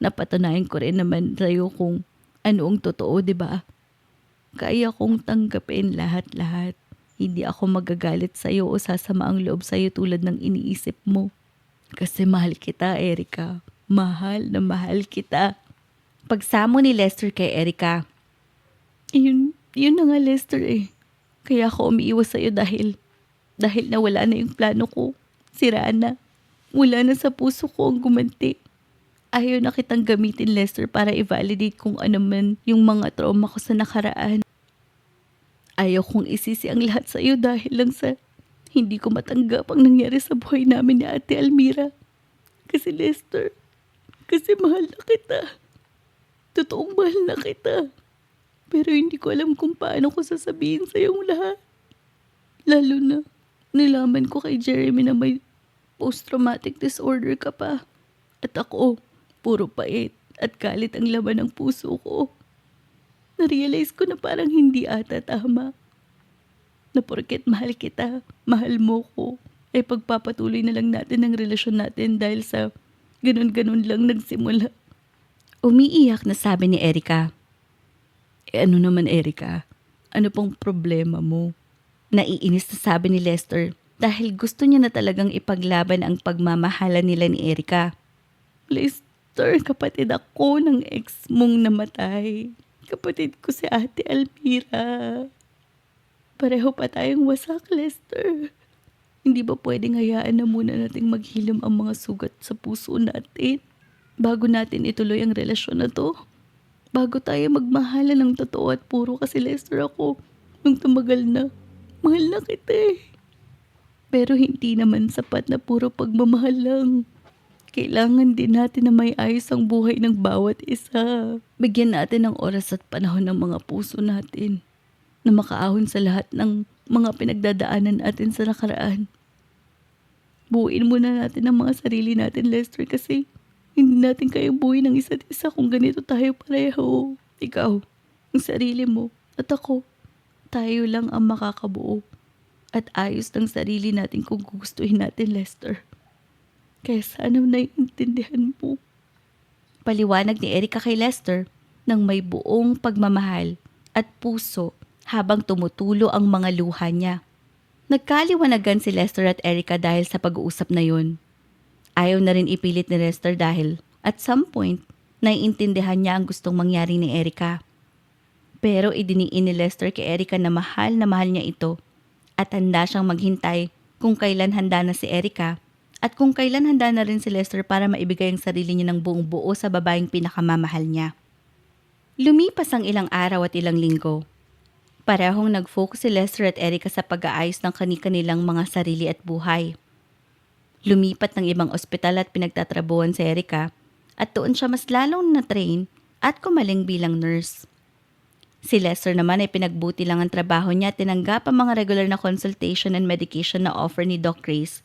Napatunayan ko rin naman sa'yo kung ano ang totoo, di ba? Kaya kong tanggapin lahat-lahat. Hindi ako magagalit sa'yo o sasama ang loob sa'yo tulad ng iniisip mo. Kasi mahal kita, Erica. Mahal na mahal kita. Pagsamo ni Lester kay Erica. Yun na nga Lester eh. Kaya ako umiiwas sa'yo dahil nawala na yung plano ko. Sira na. Wala na sa puso ko ang gumanti. Ayaw na kitang gamitin Lester para i-validate kung ano man yung mga trauma ko sa nakaraan. Ayaw kong isisi ang lahat sa'yo dahil lang sa hindi ko matanggap ang nangyari sa buhay namin ni Ate Almira. Kasi Lester, kasi mahal na kita. Totoong mahal na kita. Pero hindi ko alam kung paano ko sasabihin sa iyong lahat. Lalo na, nilaman ko kay Jeremy na may post-traumatic disorder ka pa. At ako, puro pait at galit ang laman ng puso ko. Narealize ko na parang hindi ata tama. Na porket mahal kita, mahal mo ko, ay pagpapatuloy na lang natin ang relasyon natin dahil sa ganun-ganun lang nagsimula. Umiiyak na sabi ni Erica. Ano naman Erica? Ano pong problema mo? Naiinis na sabi ni Lester dahil gusto niya na talagang ipaglaban ang pagmamahalan nila ni Erica. Lester, kapatid ako ng ex mong namatay. Kapatid ko si Ate Almira. Pareho pa tayong wasak, Lester. Hindi ba pwedeng hayaan na muna nating maghilom ang mga sugat sa puso natin bago natin ituloy ang relasyon na to? Bago tayo magmahalan ng totoo at puro kasi Lester ako nung tumagal na. Mahal na kita eh. Pero hindi naman sapat na puro pagmamahal lang. Kailangan din natin na may ayos ang buhay ng bawat isa. Bigyan natin ng oras at panahon ng mga puso natin na makaahon sa lahat ng mga pinagdadaanan natin sa nakaraan. Buuin muna natin ang mga sarili natin, Lester, kasi hindi natin kayang buuin ng isa't isa kung ganito tayo pareho. Ikaw, ang sarili mo, at ako, tayo lang ang makakabuo at ayos ng sarili natin kung gugustuhin natin, Lester. Kaya sana naiintindihan mo. Paliwanag ni Erica kay Lester nang may buong pagmamahal at puso habang tumutulo ang mga luha niya. Nagkaliwanagan si Lester at Erica dahil sa pag-uusap na yun. Ayaw na rin ipilit ni Lester dahil at some point, naiintindihan niya ang gustong mangyari ni Erica. Pero idiniin ni Lester kay Erica na mahal niya ito at handa siyang maghintay kung kailan handa na si Erica at kung kailan handa na rin si Lester para maibigay ang sarili niya ng buong buo sa babaeng pinakamamahal niya. Lumipas ang ilang araw at ilang linggo. Parehong nag-focus si Lester at Erica sa pag-aayos ng kani-kanilang mga sarili at buhay. Lumipat ng ibang ospital at pinagtatrabuhan si Erica at doon siya mas lalong na-train at kumaling bilang nurse. Si Lester naman ay pinagbuti lang ang trabaho niya at tinanggap ang mga regular na consultation and medication na offer ni Doc Grace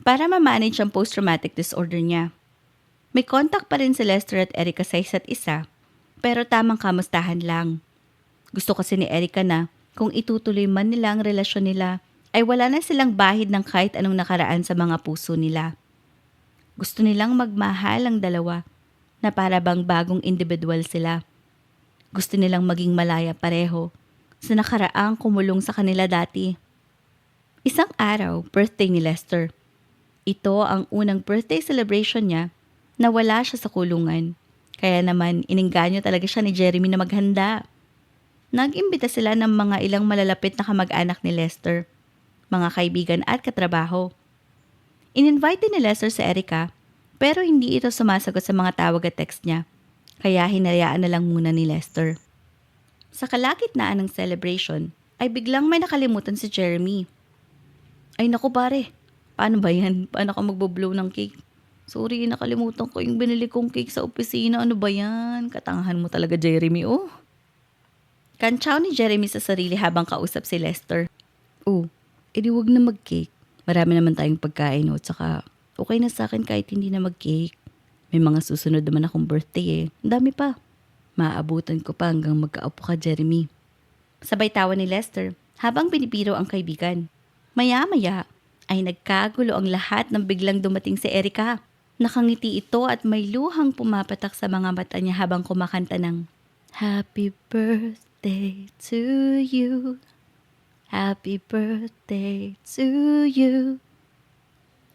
para ma-manage ang post-traumatic disorder niya. May contact pa rin si Lester at Erica sa isa't isa, pero tamang kamustahan lang. Gusto kasi ni Erica na kung itutuloy man nila ang relasyon nila, ay wala na silang bahid ng kahit anong nakaraan sa mga puso nila. Gusto nilang magmahal ang dalawa na para bang bagong individual sila. Gusto nilang maging malaya pareho sa nakaraang kumulong sa kanila dati. Isang araw, birthday ni Lester. Ito ang unang birthday celebration niya na wala siya sa kulungan. Kaya naman, inengganyo talaga siya ni Jeremy na maghanda. Nag-imbita sila ng mga ilang malalapit na kamag-anak ni Lester, mga kaibigan at katrabaho. In-invite din ni Lester si Erica, pero hindi ito sumasagot sa mga tawag at text niya. Kaya hinayaan na lang muna ni Lester. Sa kalagitnaan ng celebration, ay biglang may nakalimutan si Jeremy. Ay naku pare, paano ba yan? Paano ka magbo-blow ng cake? Sorry, nakalimutan ko yung binili kong cake sa opisina. Ano ba yan? Katangahan mo talaga, Jeremy, oh. Kantsaw ni Jeremy sa sarili habang kausap si Lester. Oh, edi wag na mag-cake. Marami naman tayong pagkain, oh. Tsaka, okay na sa akin kahit hindi na mag-cake. May mga susunod naman akong birthday, eh. Ang dami pa. Maaabutan ko pa hanggang magkaupo ka, Jeremy. Sabay tawa ni Lester habang binibiro ang kaibigan. Maya-maya ay nagkagulo ang lahat nang biglang dumating si Erica. Nakangiti ito at may luhang pumapatak sa mga mata niya habang kumakanta ng Happy birthday to you. Happy birthday to you.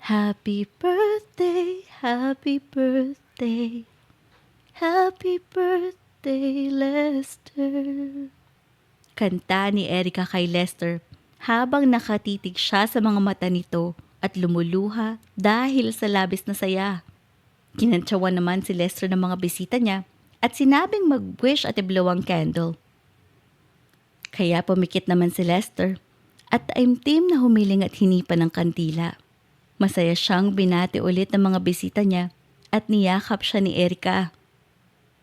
Happy birthday, happy birthday. Happy birthday, Lester. Kanta ni Erica kay Lester habang nakatitig siya sa mga mata nito at lumuluha dahil sa labis na saya. Kinantsawan naman si Lester ng mga bisita niya at sinabing mag-wish at iblow ang candle. Kaya pumikit naman si Lester at taimtim na humiling at hinipan ng kandila. Masaya siyang binati ulit ng mga bisita niya at niyakap siya ni Erica.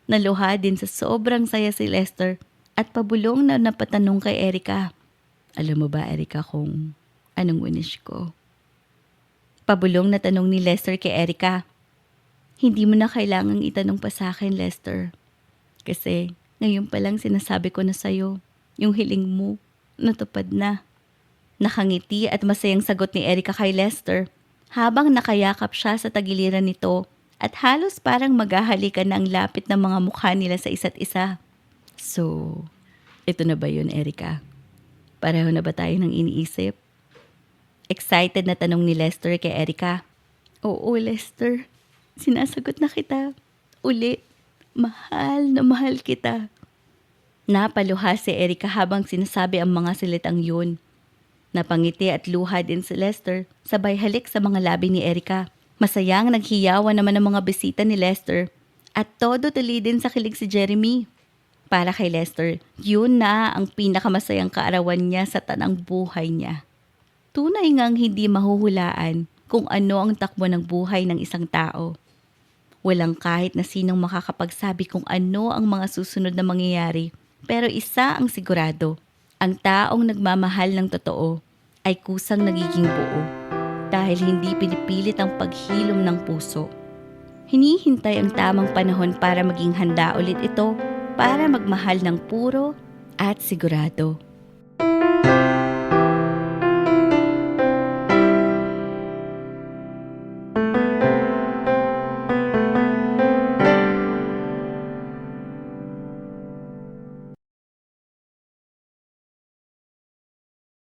Naluha din sa sobrang saya si Lester at pabulong na napatanong kay Erica. Alam mo ba, Erica, kung anong wish ko? Pabulong na tanong ni Lester kay Erica. Hindi mo na kailangang itanong pa sa akin, Lester. Kasi ngayon pa lang sinasabi ko na sa'yo, yung hiling mo, natupad na. Nakangiti at masayang sagot ni Erica kay Lester habang nakayakap siya sa tagiliran nito at halos parang maghahalikan na ang lapit ng mga mukha nila sa isa't isa. So, ito na ba yun, Erica? Pareho na ba tayo ng iniisip? Excited na tanong ni Lester kay Erica. Oo, Lester. Sinasagot na kita. Ulit. Mahal na mahal kita. Napaluha si Erica habang sinasabi ang mga salitang yun. Napangiti at luha din si Lester, sabay halik sa mga labi ni Erica. Masayang naghiyawan naman ang mga bisita ni Lester at todo tuloy din sa kilig si Jeremy. Para kay Lester, yun na ang pinakamasayang kaarawan niya sa tanang buhay niya. Tunay ngang hindi mahuhulaan kung ano ang takbo ng buhay ng isang tao. Walang kahit na sinong makakapagsabi kung ano ang mga susunod na mangyayari, pero isa ang sigurado, ang taong nagmamahal ng totoo ay kusang nagiging buo dahil hindi pinipilit ang paghilom ng puso. Hinihintay ang tamang panahon para maging handa ulit ito para magmahal ng puro at sigurado.